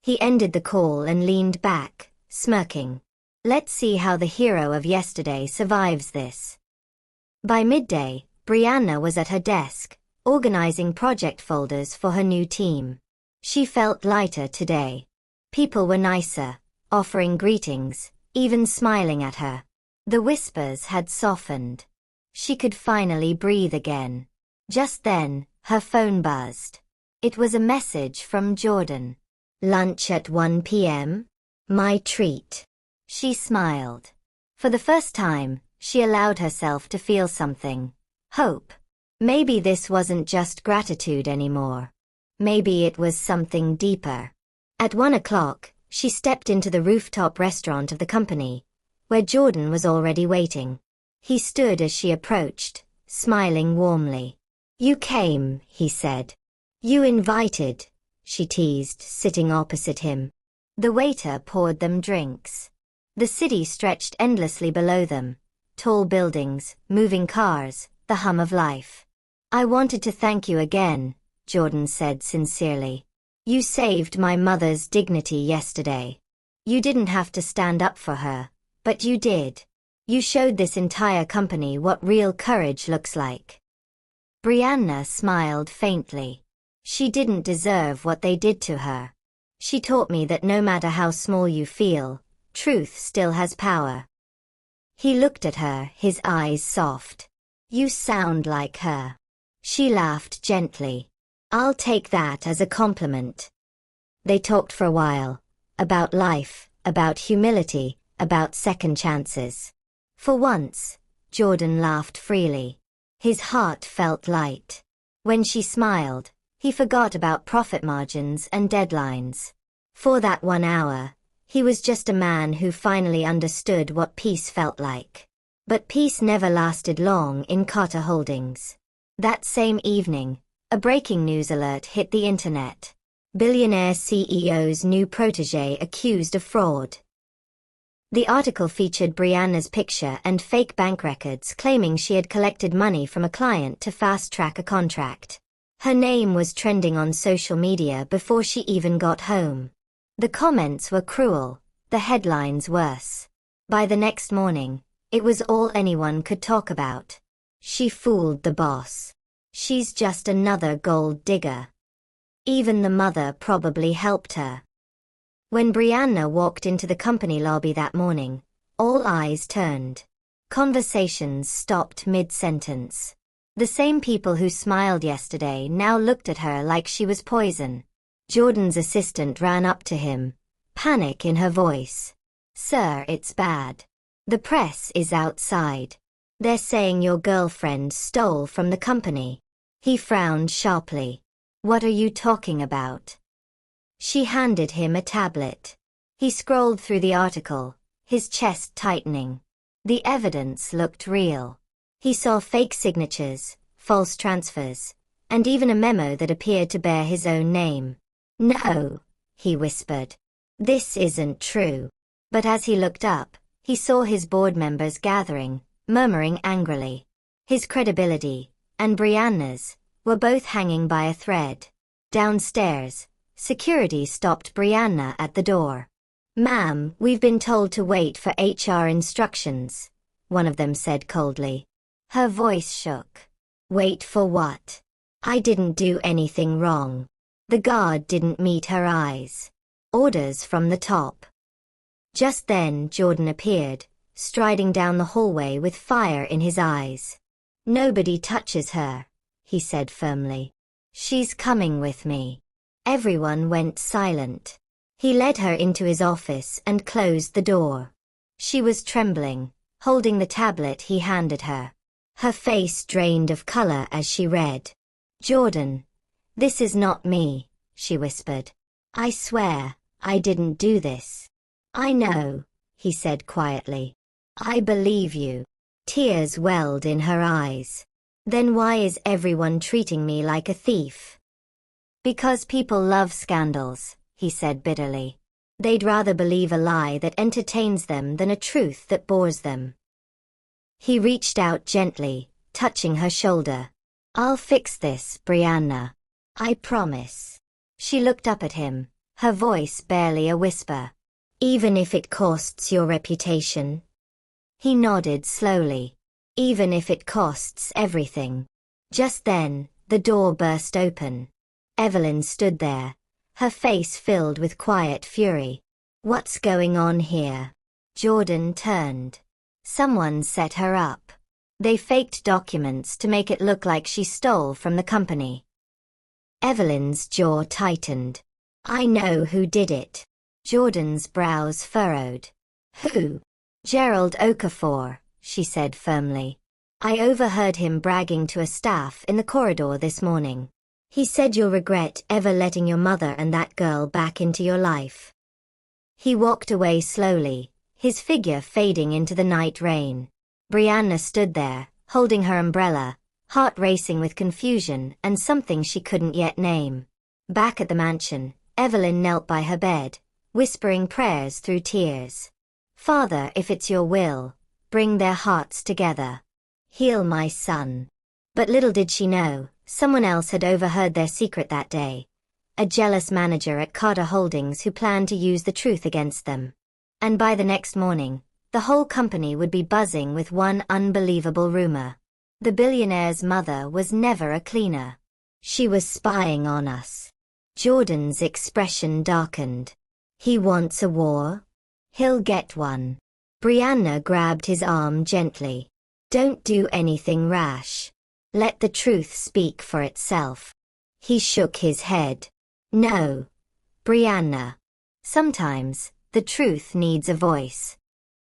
He ended the call and leaned back, smirking. Let's see how the hero of yesterday survives this. By midday, Brianna was at her desk, organizing project folders for her new team. She felt lighter today. People were nicer, offering greetings, even smiling at her. The whispers had softened. She could finally breathe again. Just then, her phone buzzed. It was a message from Jordan. "Lunch at 1 p.m.? My treat." She smiled. For the first time, she allowed herself to feel something. Hope. Maybe this wasn't just gratitude anymore. Maybe it was something deeper. At 1 o'clock, she stepped into the rooftop restaurant of the company, where Jordan was already waiting. He stood as she approached, smiling warmly. "You came," he said. "You invited," she teased, sitting opposite him. The waiter poured them drinks. The city stretched endlessly below them. Tall buildings, moving cars, the hum of life. "I wanted to thank you again," Jordan said sincerely. "You saved my mother's dignity yesterday. You didn't have to stand up for her, but you did. You showed this entire company what real courage looks like." Brianna smiled faintly. She didn't deserve what they did to her. She taught me that no matter how small you feel, truth still has power. He looked at her, his eyes soft. "You sound like her." She laughed gently. "I'll take that as a compliment." They talked for a while. About life, about humility, about second chances. For once, Jordan laughed freely. His heart felt light. When she smiled, he forgot about profit margins and deadlines. For that 1 hour, he was just a man who finally understood what peace felt like. But peace never lasted long in Carter Holdings. That same evening, a breaking news alert hit the internet. Billionaire CEO's new protégé accused of fraud. The article featured Brianna's picture and fake bank records claiming she had collected money from a client to fast-track a contract. Her name was trending on social media before she even got home. The comments were cruel, the headlines worse. By the next morning, it was all anyone could talk about. "She fooled the boss. She's just another gold digger." Even the mother probably helped her. When Brianna walked into the company lobby that morning, all eyes turned. Conversations stopped mid-sentence. The same people who smiled yesterday now looked at her like she was poison. Jordan's assistant ran up to him, panic in her voice. "Sir, it's bad. The press is outside. They're saying your girlfriend stole from the company." He frowned sharply. "What are you talking about?" She handed him a tablet. He scrolled through the article, his chest tightening. The evidence looked real. He saw fake signatures, false transfers, and even a memo that appeared to bear his own name. "No," he whispered. "This isn't true." But as he looked up, he saw his board members gathering, murmuring angrily. His credibility, and Brianna's, were both hanging by a thread. Downstairs, security stopped Brianna at the door. "Ma'am, we've been told to wait for HR instructions," one of them said coldly. Her voice shook. "Wait for what? I didn't do anything wrong." The guard didn't meet her eyes. "Orders from the top." Just then Jordan appeared, striding down the hallway with fire in his eyes. "Nobody touches her," he said firmly. "She's coming with me." Everyone went silent. He led her into his office and closed the door. She was trembling, holding the tablet he handed her. Her face drained of color as she read. "Jordan, this is not me," she whispered. "I swear, I didn't do this." "I know," he said quietly. "I believe you." Tears welled in her eyes. "Then why is everyone treating me like a thief?" "Because people love scandals," he said bitterly. "They'd rather believe a lie that entertains them than a truth that bores them." He reached out gently, touching her shoulder. "I'll fix this, Brianna. I promise." She looked up at him, her voice barely a whisper. "Even if it costs your reputation?" He nodded slowly. "Even if it costs everything." Just then, the door burst open. Evelyn stood there, her face filled with quiet fury. "What's going on here?" Jordan turned. "Someone set her up. They faked documents to make it look like she stole from the company." Evelyn's jaw tightened. "I know who did it." Jordan's brows furrowed. "Who?" "Gerald Okafor," she said firmly. "I overheard him bragging to a staff in the corridor this morning. He said you'll regret ever letting your mother and that girl back into your life." He walked away slowly, his figure fading into the night rain. Brianna stood there, holding her umbrella, heart racing with confusion and something she couldn't yet name. Back at the mansion, Evelyn knelt by her bed, whispering prayers through tears. "Father, if it's your will, bring their hearts together. Heal my son." But little did she know, someone else had overheard their secret that day. A jealous manager at Carter Holdings who planned to use the truth against them. And by the next morning, the whole company would be buzzing with one unbelievable rumor. The billionaire's mother was never a cleaner. She was spying on us. Jordan's expression darkened. "He wants a war? He'll get one." Brianna grabbed his arm gently. "Don't do anything rash. Let the truth speak for itself." He shook his head. "No, Brianna. Sometimes, the truth needs a voice."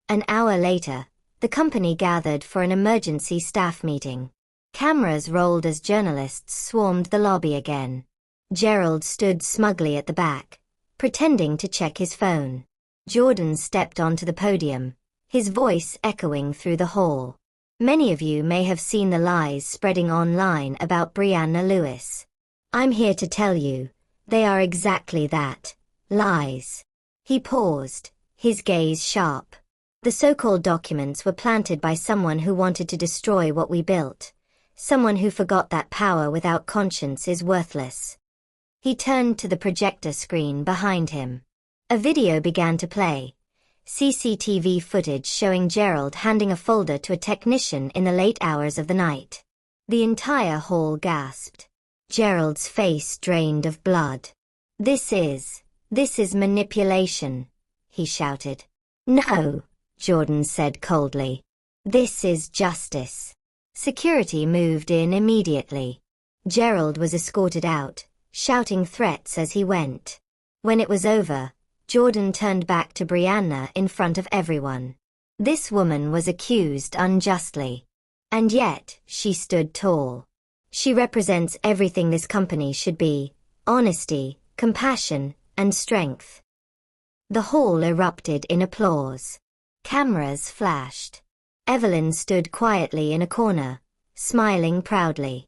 An hour later, the company gathered for an emergency staff meeting. Cameras rolled as journalists swarmed the lobby again. Gerald stood smugly at the back, pretending to check his phone. Jordan stepped onto the podium, his voice echoing through the hall. "Many of you may have seen the lies spreading online about Brianna Lewis. I'm here to tell you, they are exactly that, lies." He paused, his gaze sharp. "The so-called documents were planted by someone who wanted to destroy what we built. Someone who forgot that power without conscience is worthless." He turned to the projector screen behind him. A video began to play. CCTV footage showing Gerald handing a folder to a technician in the late hours of the night. The entire hall gasped. Gerald's face drained of blood. This is manipulation," he shouted. "No," Jordan said coldly. "This is justice." Security moved in immediately. Gerald was escorted out, shouting threats as he went. When it was over, Jordan turned back to Brianna in front of everyone. This woman was accused unjustly. And yet, she stood tall. She represents everything this company should be: honesty, compassion, and strength. The hall erupted in applause. Cameras flashed. Evelyn stood quietly in a corner, smiling proudly.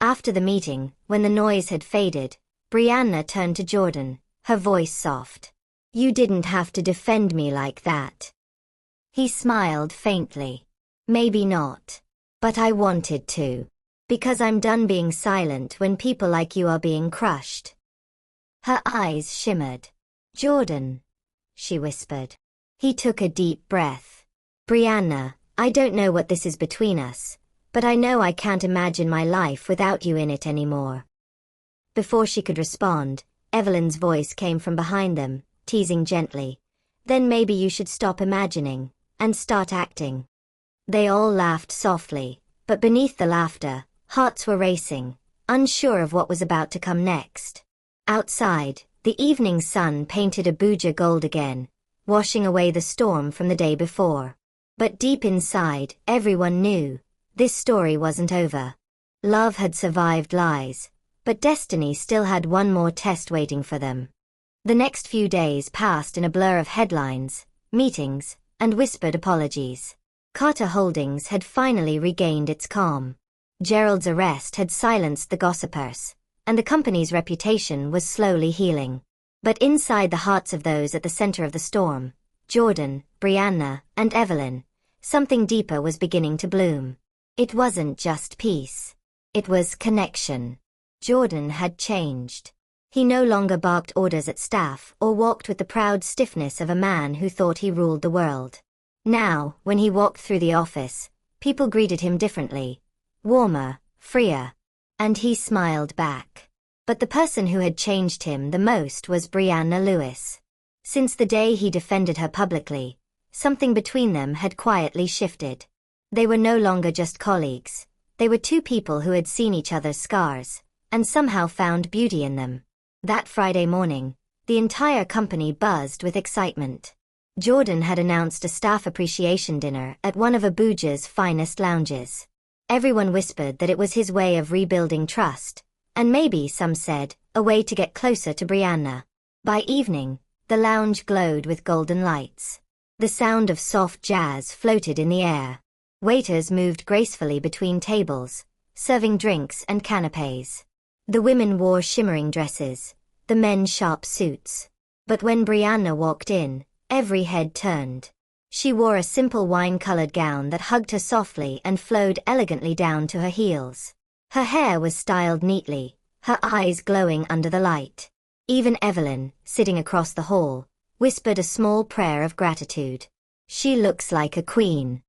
After the meeting, when the noise had faded, Brianna turned to Jordan, her voice soft. "You didn't have to defend me like that." He smiled faintly. "Maybe not. But I wanted to. Because I'm done being silent when people like you are being crushed." Her eyes shimmered. "Jordan," she whispered. He took a deep breath. "Brianna, I don't know what this is between us, but I know I can't imagine my life without you in it anymore." Before she could respond, Evelyn's voice came from behind them, teasing gently. "Then maybe you should stop imagining and start acting." They all laughed softly, but beneath the laughter, hearts were racing, unsure of what was about to come next. Outside, the evening sun painted Abuja gold again, washing away the storm from the day before. But deep inside, everyone knew this story wasn't over. Love had survived lies, but destiny still had one more test waiting for them. The next few days passed in a blur of headlines, meetings, and whispered apologies. Carter Holdings had finally regained its calm. Gerald's arrest had silenced the gossipers, and the company's reputation was slowly healing. But inside the hearts of those at the center of the storm, Jordan, Brianna, and Evelyn, something deeper was beginning to bloom. It wasn't just peace. It was connection. Jordan had changed. He no longer barked orders at staff or walked with the proud stiffness of a man who thought he ruled the world. Now, when he walked through the office, people greeted him differently. Warmer, freer. And he smiled back. But the person who had changed him the most was Brianna Lewis. Since the day he defended her publicly, something between them had quietly shifted. They were no longer just colleagues. They were two people who had seen each other's scars, and somehow found beauty in them. That Friday morning, the entire company buzzed with excitement. Jordan had announced a staff appreciation dinner at one of Abuja's finest lounges. Everyone whispered that it was his way of rebuilding trust, and maybe, some said, a way to get closer to Brianna. By evening, the lounge glowed with golden lights. The sound of soft jazz floated in the air. Waiters moved gracefully between tables, serving drinks and canapes. The women wore shimmering dresses, the men sharp suits. But when Brianna walked in, every head turned. She wore a simple wine-colored gown that hugged her softly and flowed elegantly down to her heels. Her hair was styled neatly, her eyes glowing under the light. Even Evelyn, sitting across the hall, whispered a small prayer of gratitude. "She looks like a queen."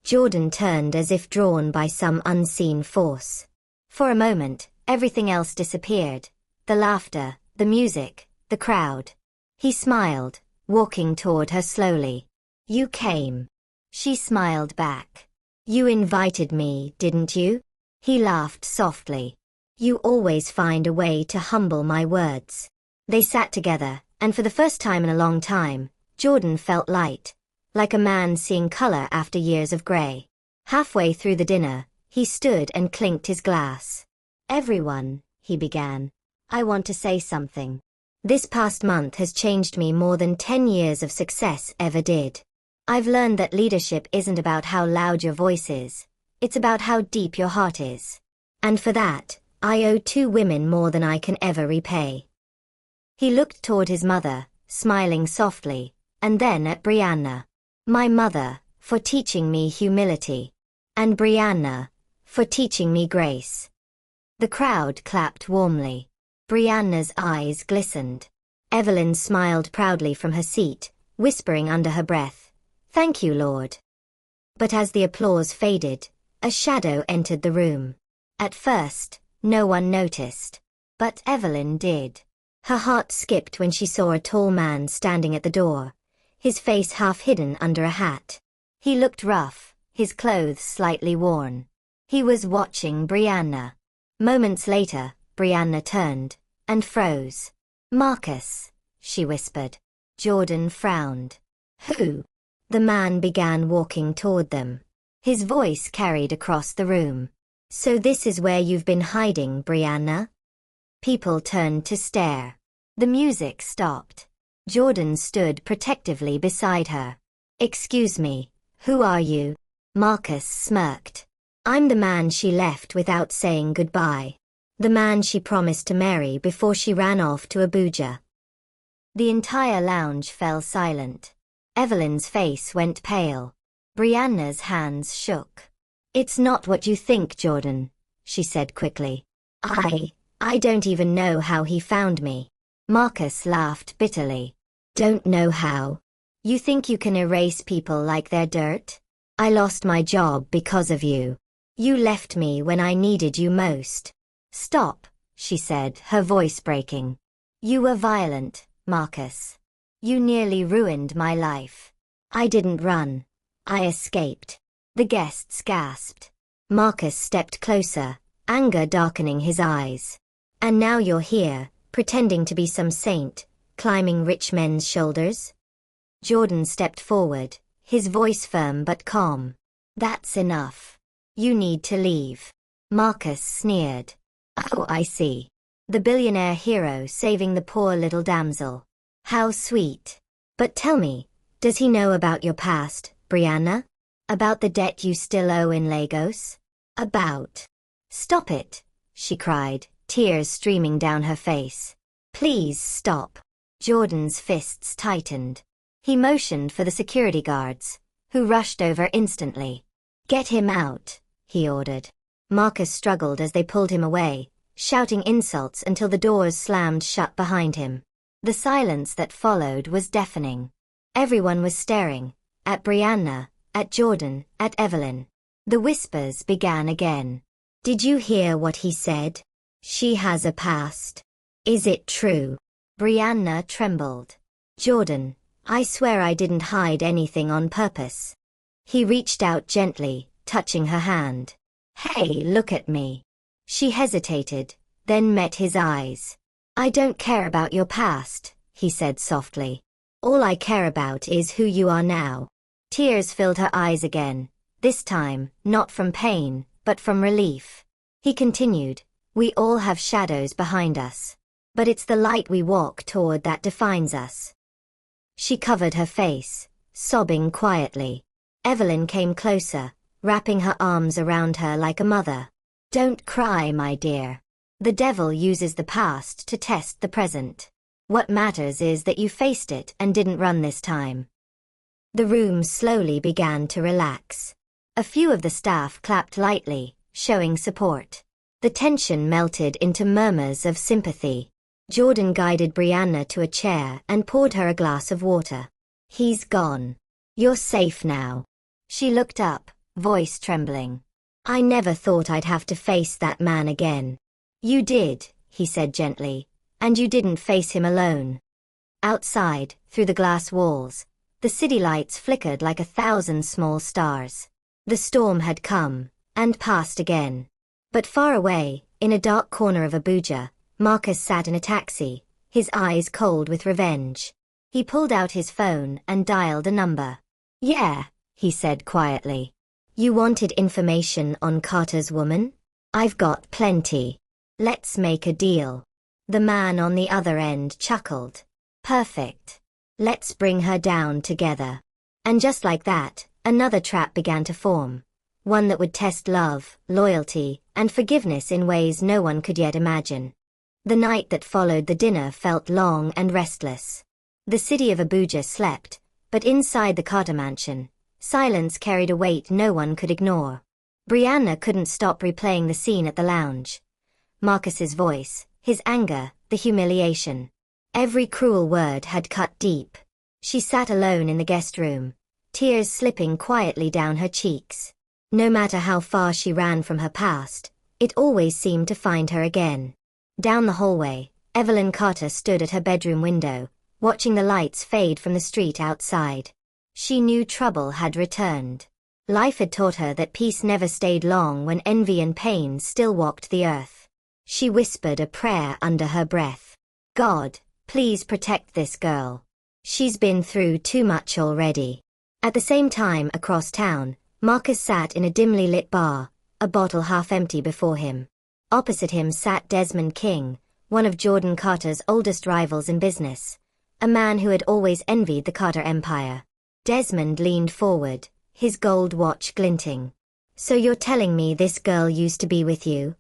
Jordan turned as if drawn by some unseen force. For a moment, everything else disappeared. The laughter, the music, the crowd. He smiled, walking toward her slowly. "You came." She smiled back. "You invited me, didn't you?" He laughed softly. "You always find a way to humble my words." They sat together, and for the first time in a long time, Jordan felt light, like a man seeing color after years of gray. Halfway through the dinner, he stood and clinked his glass. "Everyone," he began, "I want to say something. This past month has changed me more than 10 years of success ever did. I've learned that leadership isn't about how loud your voice is, it's about how deep your heart is. And for that, I owe 2 women more than I can ever repay." He looked toward his mother, smiling softly, and then at Brianna. "My mother, for teaching me humility. And Brianna, for teaching me grace." The crowd clapped warmly. Brianna's eyes glistened. Evelyn smiled proudly from her seat, whispering under her breath, "Thank you, Lord." But as the applause faded, a shadow entered the room. At first, no one noticed. But Evelyn did. Her heart skipped when she saw a tall man standing at the door, his face half hidden under a hat. He looked rough, his clothes slightly worn. He was watching Brianna. Moments later, Brianna turned and froze. "Marcus," she whispered. Jordan frowned. "Who?" The man began walking toward them. His voice carried across the room. "So this is where you've been hiding, Brianna?" People turned to stare. The music stopped. Jordan stood protectively beside her. "Excuse me, who are you?" Marcus smirked. I'm the man she left without saying goodbye. The man she promised to marry before she ran off to Abuja. The entire lounge fell silent. Evelyn's face went pale. Brianna's hands shook. It's not what you think, Jordan, she said quickly. I don't even know how he found me. Marcus laughed bitterly. Don't know how? You think you can erase people like they're dirt? I lost my job because of you. You left me when I needed you most. Stop, she said, her voice breaking. You were violent, Marcus. You nearly ruined my life. I didn't run. I escaped. The guests gasped. Marcus stepped closer, anger darkening his eyes. And now you're here, pretending to be some saint, climbing rich men's shoulders? Jordan stepped forward, his voice firm but calm. That's enough. You need to leave. Marcus sneered. Oh, I see. The billionaire hero saving the poor little damsel. How sweet. But tell me, does he know about your past, Brianna? About the debt you still owe in Lagos? About. Stop it, she cried, tears streaming down her face. Please stop. Jordan's fists tightened. He motioned for the security guards, who rushed over instantly. Get him out, he ordered. Marcus struggled as they pulled him away, shouting insults until the doors slammed shut behind him. The silence that followed was deafening. Everyone was staring, at Brianna, at Jordan, at Evelyn. The whispers began again. Did you hear what he said? She has a past. Is it true? Brianna trembled. Jordan, I swear I didn't hide anything on purpose. He reached out gently, touching her hand. Hey, look at me. She hesitated, then met his eyes. I don't care about your past, he said softly. All I care about is who you are now. Tears filled her eyes again, this time, not from pain, but from relief. He continued, we all have shadows behind us. But it's the light we walk toward that defines us. She covered her face, sobbing quietly. Evelyn came closer, wrapping her arms around her like a mother. Don't cry, my dear. The devil uses the past to test the present. What matters is that you faced it and didn't run this time. The room slowly began to relax. A few of the staff clapped lightly, showing support. The tension melted into murmurs of sympathy. Jordan guided Brianna to a chair and poured her a glass of water. He's gone. You're safe now. She looked up, voice trembling. I never thought I'd have to face that man again. You did, he said gently, and you didn't face him alone. Outside, through the glass walls, the city lights flickered like 1,000 small stars. The storm had come, and passed again. But far away, in a dark corner of Abuja, Marcus sat in a taxi, his eyes cold with revenge. He pulled out his phone and dialed a number. Yeah, he said quietly. You wanted information on Carter's woman? I've got plenty. Let's make a deal. The man on the other end chuckled. Perfect. Let's bring her down together. And just like that, another trap began to form. One that would test love, loyalty, and forgiveness in ways no one could yet imagine. The night that followed the dinner felt long and restless. The city of Abuja slept, but inside the Carter mansion, silence carried a weight no one could ignore. Brianna couldn't stop replaying the scene at the lounge. Marcus's voice, his anger, the humiliation. Every cruel word had cut deep. She sat alone in the guest room, tears slipping quietly down her cheeks. No matter how far she ran from her past, it always seemed to find her again. Down the hallway, Evelyn Carter stood at her bedroom window, watching the lights fade from the street outside. She knew trouble had returned. Life had taught her that peace never stayed long when envy and pain still walked the earth. She whispered a prayer under her breath. God, please protect this girl. She's been through too much already. At the same time across town, Marcus sat in a dimly lit bar, a bottle half empty before him. Opposite him sat Desmond King, one of Jordan Carter's oldest rivals in business, a man who had always envied the Carter empire. Desmond leaned forward, his gold watch glinting. So you're telling me this girl used to be with you?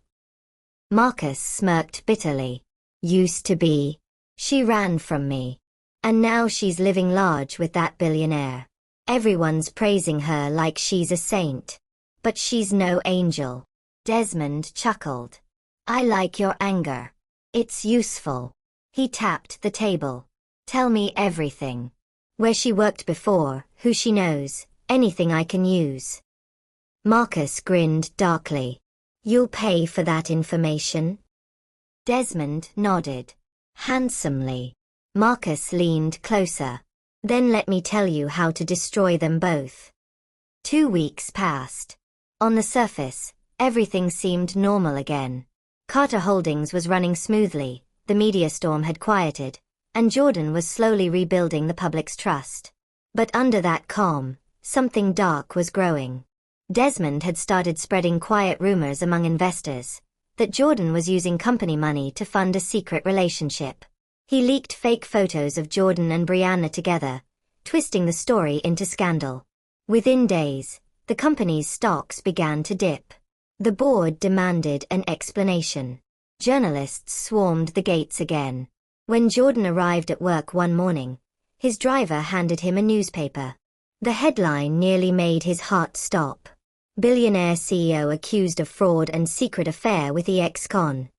Marcus smirked bitterly. Used to be. She ran from me. And now she's living large with that billionaire. Everyone's praising her like she's a saint. But she's no angel. Desmond chuckled. I like your anger. It's useful. He tapped the table. Tell me everything. Where she worked before, who she knows, anything I can use. Marcus grinned darkly. You'll pay for that information? Desmond nodded. Handsomely. Marcus leaned closer. Then let me tell you how to destroy them both. 2 weeks passed. On the surface, everything seemed normal again. Carter Holdings was running smoothly, the media storm had quieted, and Jordan was slowly rebuilding the public's trust. But under that calm, something dark was growing. Desmond had started spreading quiet rumors among investors that Jordan was using company money to fund a secret relationship. He leaked fake photos of Jordan and Brianna together, twisting the story into scandal. Within days, the company's stocks began to dip. The board demanded an explanation. Journalists swarmed the gates again. When Jordan arrived at work one morning, his driver handed him a newspaper. The headline nearly made his heart stop. Billionaire CEO accused of fraud and secret affair with ex-con.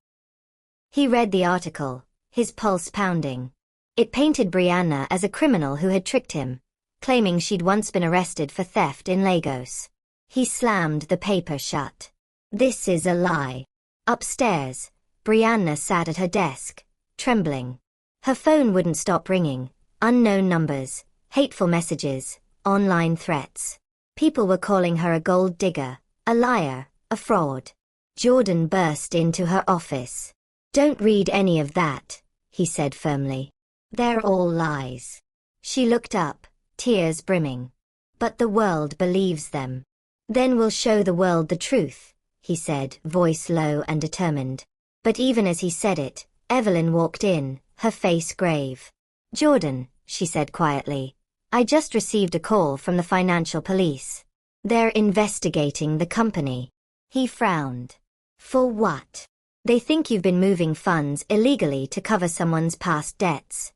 He read the article, his pulse pounding. It painted Brianna as a criminal who had tricked him, claiming she'd once been arrested for theft in Lagos. He slammed the paper shut. This is a lie. Upstairs, Brianna sat at her desk, trembling. Her phone wouldn't stop ringing. Unknown numbers, hateful messages, online threats. People were calling her a gold digger, a liar, a fraud. Jordan burst into her office. Don't read any of that, he said firmly. They're all lies. She looked up, tears brimming. But the world believes them. Then we'll show the world the truth, he said, voice low and determined. But even as he said it, Evelyn walked in, her face grave. Jordan, she said quietly, I just received a call from the financial police. They're investigating the company. He frowned. For what? They think you've been moving funds illegally to cover someone's past debts.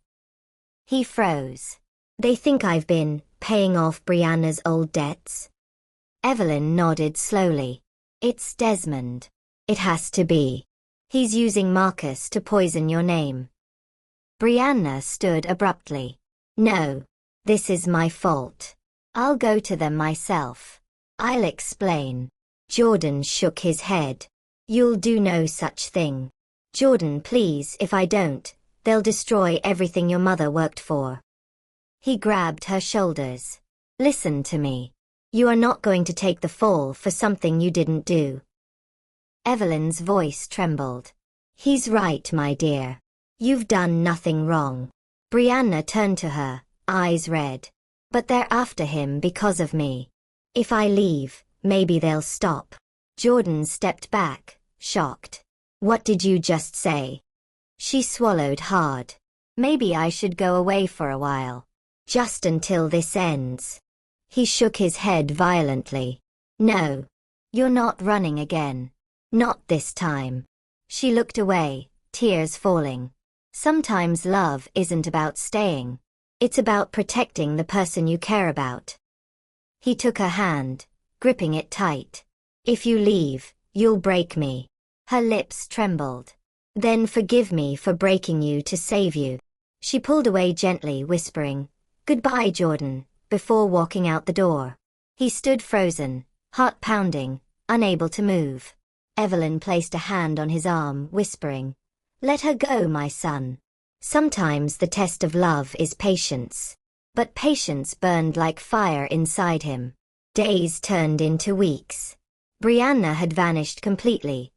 He froze. They think I've been paying off Brianna's old debts? Evelyn nodded slowly. It's Desmond. It has to be. He's using Marcus to poison your name. Brianna stood abruptly. No. This is my fault. I'll go to them myself. I'll explain. Jordan shook his head. You'll do no such thing. Jordan, please, if I don't, they'll destroy everything your mother worked for. He grabbed her shoulders. Listen to me. You are not going to take the fall for something you didn't do. Evelyn's voice trembled. He's right, my dear. You've done nothing wrong. Brianna turned to her, eyes red. But they're after him because of me. If I leave, maybe they'll stop. Jordan stepped back, shocked. What did you just say? She swallowed hard. Maybe I should go away for a while. Just until this ends. He shook his head violently. No. You're not running again. Not this time. She looked away, tears falling. Sometimes love isn't about staying. It's about protecting the person you care about. He took her hand, gripping it tight. If you leave, you'll break me. Her lips trembled. Then forgive me for breaking you to save you. She pulled away gently, whispering, Goodbye, Jordan, before walking out the door. He stood frozen, heart pounding, unable to move. Evelyn placed a hand on his arm, whispering, Let her go, my son. Sometimes the test of love is patience. But patience burned like fire inside him. Days turned into weeks. Brianna had vanished completely.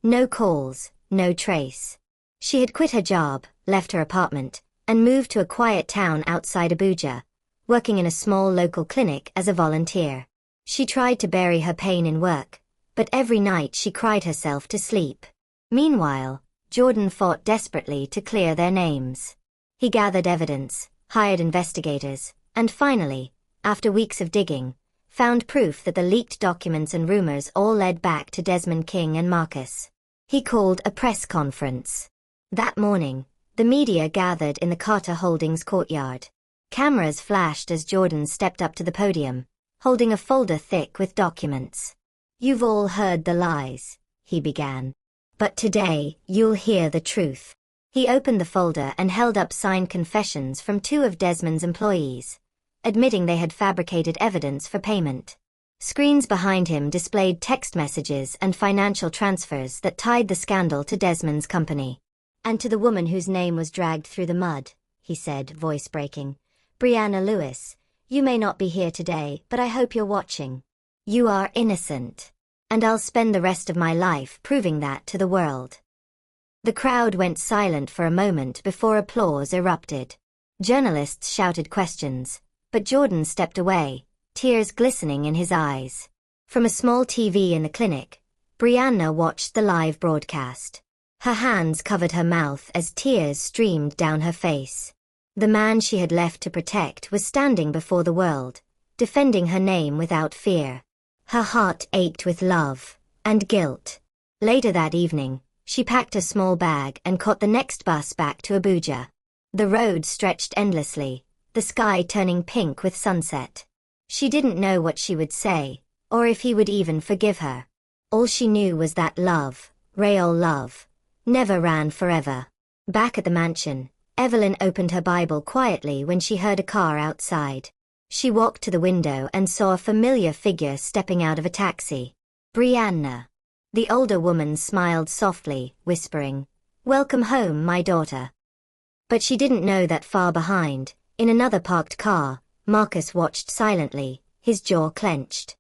No calls, no trace. She had quit her job, left her apartment, and moved to a quiet town outside Abuja, working in a small local clinic as a volunteer. She tried to bury her pain in work, but every night she cried herself to sleep. Meanwhile, Jordan fought desperately to clear their names. He gathered evidence, hired investigators, and finally, after weeks of digging, found proof that the leaked documents and rumors all led back to Desmond King and Marcus. He called a press conference. That morning, the media gathered in the Carter Holdings courtyard. Cameras flashed as Jordan stepped up to the podium, holding a folder thick with documents. "You've all heard the lies," he began. "But today, you'll hear the truth." He opened the folder and held up signed confessions from 2 of Desmond's employees, admitting they had fabricated evidence for payment. Screens behind him displayed text messages and financial transfers that tied the scandal to Desmond's company. "And to the woman whose name was dragged through the mud," he said, voice breaking. "Brianna Lewis, you may not be here today, but I hope you're watching. You are innocent. And I'll spend the rest of my life proving that to the world." The crowd went silent for a moment before applause erupted. Journalists shouted questions, but Jordan stepped away, tears glistening in his eyes. From a small TV in the clinic, Brianna watched the live broadcast. Her hands covered her mouth as tears streamed down her face. The man she had left to protect was standing before the world, defending her name without fear. Her heart ached with love and guilt. Later that evening, she packed a small bag and caught the next bus back to Abuja. The road stretched endlessly, the sky turning pink with sunset. She didn't know what she would say, or if he would even forgive her. All she knew was that love, real love, never ran forever. Back at the mansion, Evelyn opened her Bible quietly when she heard a car outside. She walked to the window and saw a familiar figure stepping out of a taxi. Brianna. The older woman smiled softly, whispering, "Welcome home, my daughter." But she didn't know that far behind, in another parked car, Marcus watched silently, his jaw clenched.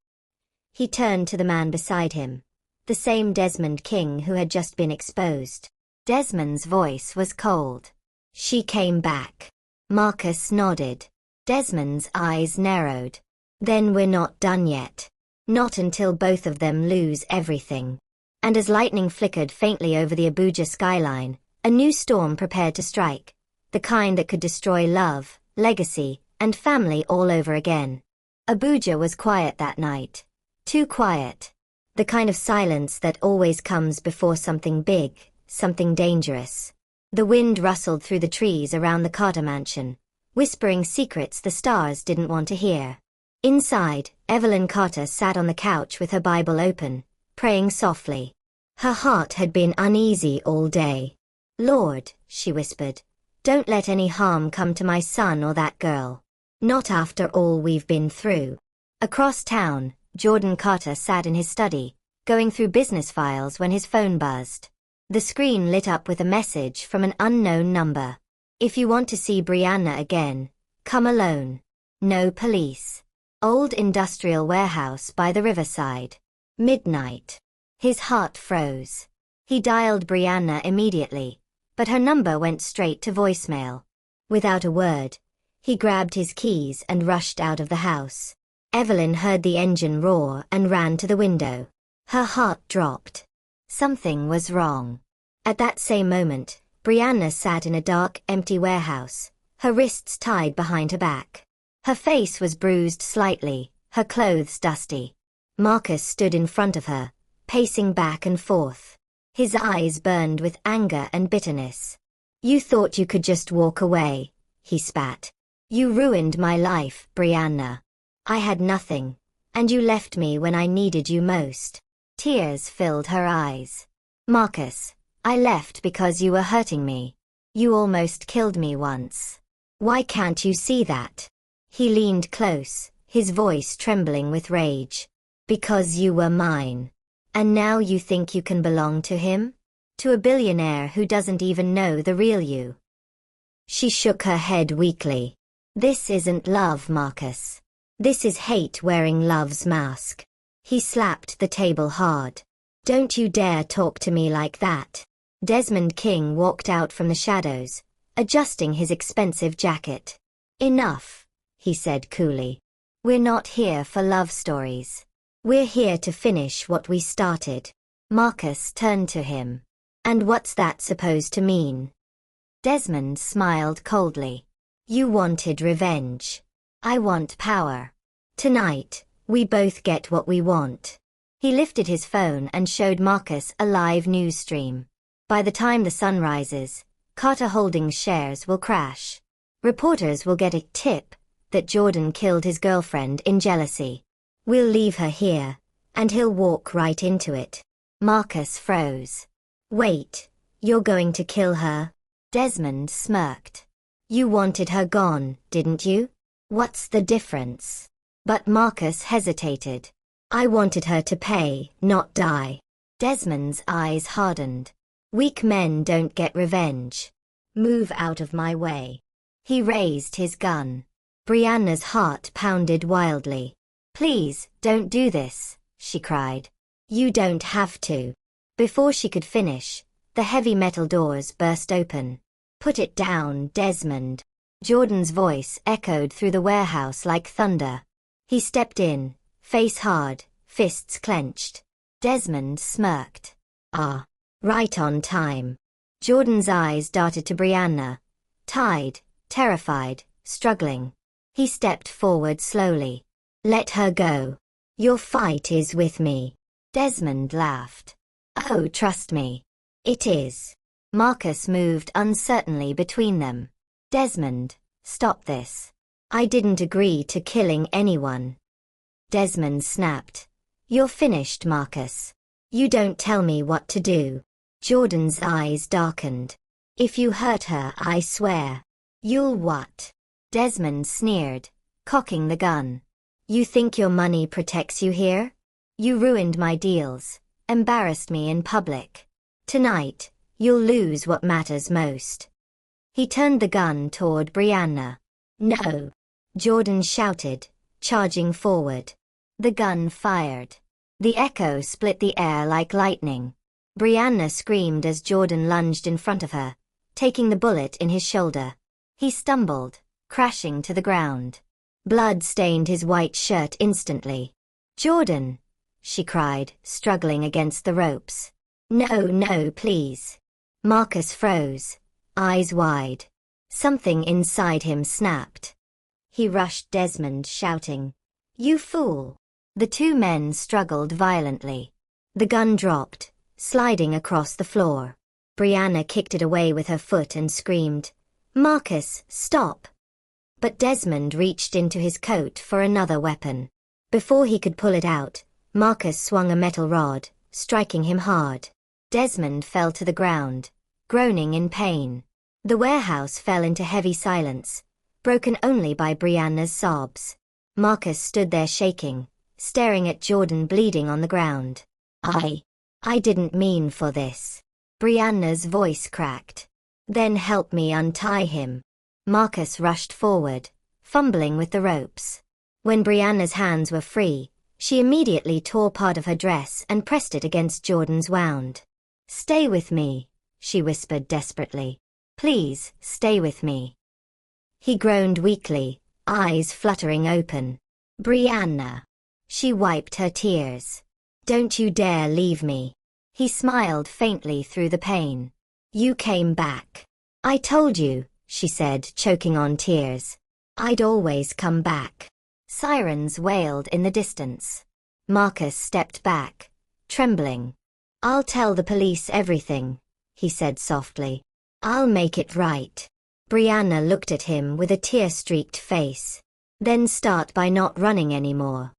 He turned to the man beside him, the same Desmond King who had just been exposed. Desmond's voice was cold. "She came back." Marcus nodded. Desmond's eyes narrowed. "Then we're not done yet. Not until both of them lose everything." And as lightning flickered faintly over the Abuja skyline, a new storm prepared to strike, the kind that could destroy love, legacy, and family all over again. Abuja was quiet that night. Too quiet. The kind of silence that always comes before something big, something dangerous. The wind rustled through the trees around the Carter mansion, whispering secrets the stars didn't want to hear. Inside, Evelyn Carter sat on the couch with her Bible open, praying softly. Her heart had been uneasy all day. "Lord," she whispered, "don't let any harm come to my son or that girl. Not after all we've been through." Across town, Jordan Carter sat in his study, going through business files when his phone buzzed. The screen lit up with a message from an unknown number. "If you want to see Brianna again, come alone. No police. Old industrial warehouse by the riverside. Midnight." His heart froze. He dialed Brianna immediately, but her number went straight to voicemail. Without a word, he grabbed his keys and rushed out of the house. Evelyn heard the engine roar and ran to the window. Her heart dropped. Something was wrong. At that same moment, Brianna sat in a dark, empty warehouse, her wrists tied behind her back. Her face was bruised slightly, her clothes dusty. Marcus stood in front of her, pacing back and forth. His eyes burned with anger and bitterness. "You thought you could just walk away," he spat. "You ruined my life, Brianna. I had nothing, and you left me when I needed you most." Tears filled her eyes. "Marcus, I left because you were hurting me. You almost killed me once. Why can't you see that?" He leaned close, his voice trembling with rage. "Because you were mine. And now you think you can belong to him? To a billionaire who doesn't even know the real you." She shook her head weakly. "This isn't love, Marcus. This is hate wearing love's mask." He slapped the table hard. "Don't you dare talk to me like that." Desmond King walked out from the shadows, adjusting his expensive jacket. "Enough," he said coolly. "We're not here for love stories. We're here to finish what we started." Marcus turned to him. "And what's that supposed to mean?" Desmond smiled coldly. "You wanted revenge. I want power. Tonight, We both get what we want. He lifted his phone and showed Marcus a live news stream. By the time the sun rises, Carter Holdings shares will crash. Reporters will get a tip that Jordan killed his girlfriend in jealousy. We'll leave her here, and he'll walk right into it. Marcus froze. Wait, you're going to kill her? Desmond smirked. You wanted her gone, didn't you? What's the difference? But Marcus hesitated. I wanted her to pay, not die. Desmond's eyes hardened. Weak men don't get revenge. Move out of my way. He raised his gun. Brianna's heart pounded wildly. Please, don't do this, she cried. You don't have to. Before she could finish, the heavy metal doors burst open. Put it down, Desmond. Jordan's voice echoed through the warehouse like thunder. He stepped in, face hard, fists clenched. Desmond smirked. Ah, right on time. Jordan's eyes darted to Brianna. Tied, terrified, struggling. He stepped forward slowly. Let her go. Your fight is with me. Desmond laughed. Oh, trust me. It is. Marcus moved uncertainly between them. Desmond, stop this. I didn't agree to killing anyone. Desmond snapped. You're finished, Marcus. You don't tell me what to do. Jordan's eyes darkened. If you hurt her, I swear. You'll what? Desmond sneered, cocking the gun. You think your money protects you here? You ruined my deals, embarrassed me in public. Tonight, you'll lose what matters most. He turned the gun toward Brianna. No! Jordan shouted, charging forward. The gun fired. The echo split the air like lightning. Brianna screamed as Jordan lunged in front of her, taking the bullet in his shoulder. He stumbled, crashing to the ground. Blood stained his white shirt instantly. Jordan! She cried, struggling against the ropes. No, please. Marcus froze, eyes wide. Something inside him snapped. He rushed Desmond, shouting, You fool! The two men struggled violently. The gun dropped, sliding across the floor. Brianna kicked it away with her foot and screamed, Marcus, stop! But Desmond reached into his coat for another weapon. Before he could pull it out, Marcus swung a metal rod, striking him hard. Desmond fell to the ground, groaning in pain. The warehouse fell into heavy silence, broken only by Brianna's sobs. Marcus stood there shaking, staring at Jordan bleeding on the ground. I didn't mean for this. Brianna's voice cracked. Then help me untie him. Marcus rushed forward, fumbling with the ropes. When Brianna's hands were free, she immediately tore part of her dress and pressed it against Jordan's wound. Stay with me, she whispered desperately. Please, stay with me. He groaned weakly, eyes fluttering open. Brianna. She wiped her tears. Don't you dare leave me. He smiled faintly through the pain. You came back. I told you, she said, choking on tears. I'd always come back. Sirens wailed in the distance. Marcus stepped back, trembling. I'll tell the police everything, he said softly. I'll make it right. Brianna looked at him with a tear-streaked face. Then start by not running anymore.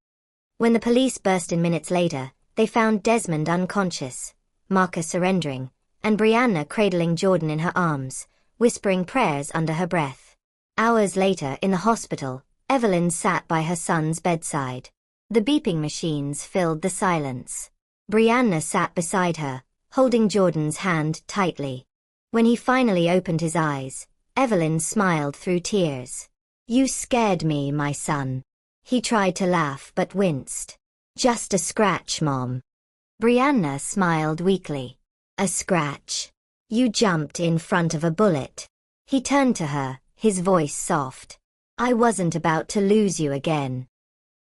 When the police burst in minutes later, they found Desmond unconscious, Marcus surrendering, and Brianna cradling Jordan in her arms, whispering prayers under her breath. Hours later, in the hospital, Evelyn sat by her son's bedside. The beeping machines filled the silence. Brianna sat beside her, holding Jordan's hand tightly. When he finally opened his eyes, Evelyn smiled through tears. You scared me, my son. He tried to laugh but winced. Just a scratch, Mom. Brianna smiled weakly. A scratch. You jumped in front of a bullet. He turned to her, his voice soft. I wasn't about to lose you again.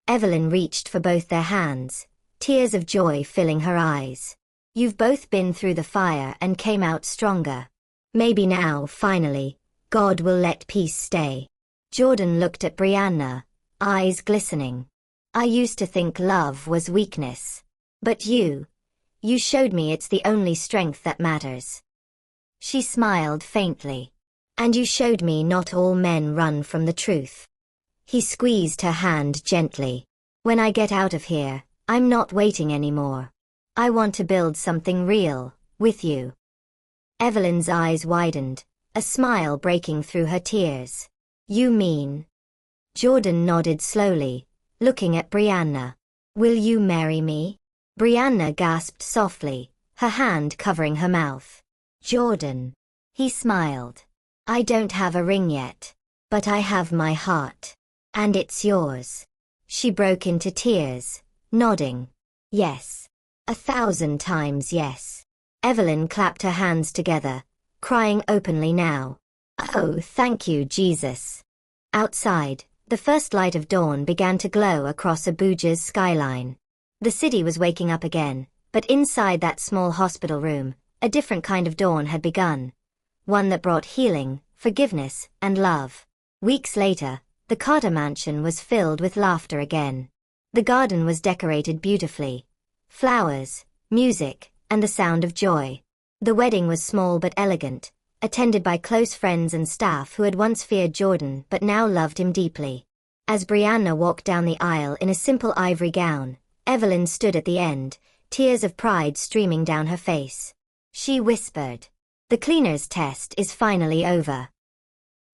Evelyn reached for both their hands, tears of joy filling her eyes. You've both been through the fire and came out stronger. Maybe now, finally, God will let peace stay. Jordan looked at Brianna, eyes glistening. I used to think love was weakness. But you showed me it's the only strength that matters. She smiled faintly. And you showed me not all men run from the truth. He squeezed her hand gently. When I get out of here, I'm not waiting anymore. I want to build something real, with you. Evelyn's eyes widened, a smile breaking through her tears. You mean? Jordan nodded slowly, looking at Brianna. Will you marry me? Brianna gasped softly, her hand covering her mouth. Jordan. He smiled. I don't have a ring yet, but I have my heart. And it's yours. She broke into tears, nodding. Yes. 1,000 times yes. Evelyn clapped her hands together, crying openly now. Oh, thank you, Jesus. Outside, the first light of dawn began to glow across Abuja's skyline. The city was waking up again, but inside that small hospital room, a different kind of dawn had begun. One that brought healing, forgiveness, and love. Weeks later, the Carter mansion was filled with laughter again. The garden was decorated beautifully. Flowers, music, and the sound of joy. The wedding was small but elegant, attended by close friends and staff who had once feared Jordan but now loved him deeply. As Brianna walked down the aisle in a simple ivory gown, Evelyn stood at the end, tears of pride streaming down her face. She whispered, "The cleaner's test is finally over."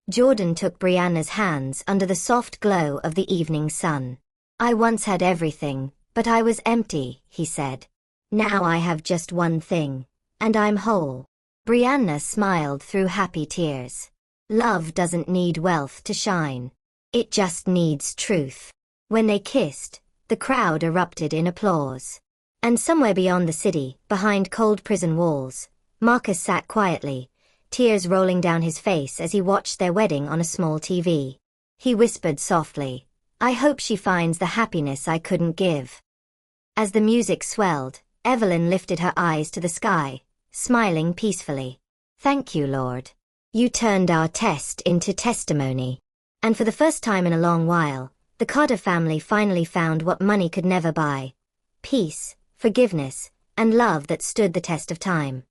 Jordan took Brianna's hands under the soft glow of the evening sun. I once had everything, but I was empty, he said. Now I have just one thing, and I'm whole. Brianna smiled through happy tears. Love doesn't need wealth to shine. It just needs truth. When they kissed, the crowd erupted in applause. And somewhere beyond the city, behind cold prison walls, Marcus sat quietly, tears rolling down his face as he watched their wedding on a small TV. He whispered softly, "I hope she finds the happiness I couldn't give." As the music swelled, Evelyn lifted her eyes to the sky, smiling peacefully. "Thank you, Lord. You turned our test into testimony." And for the first time in a long while, the Carter family finally found what money could never buy: peace, forgiveness, and love that stood the test of time.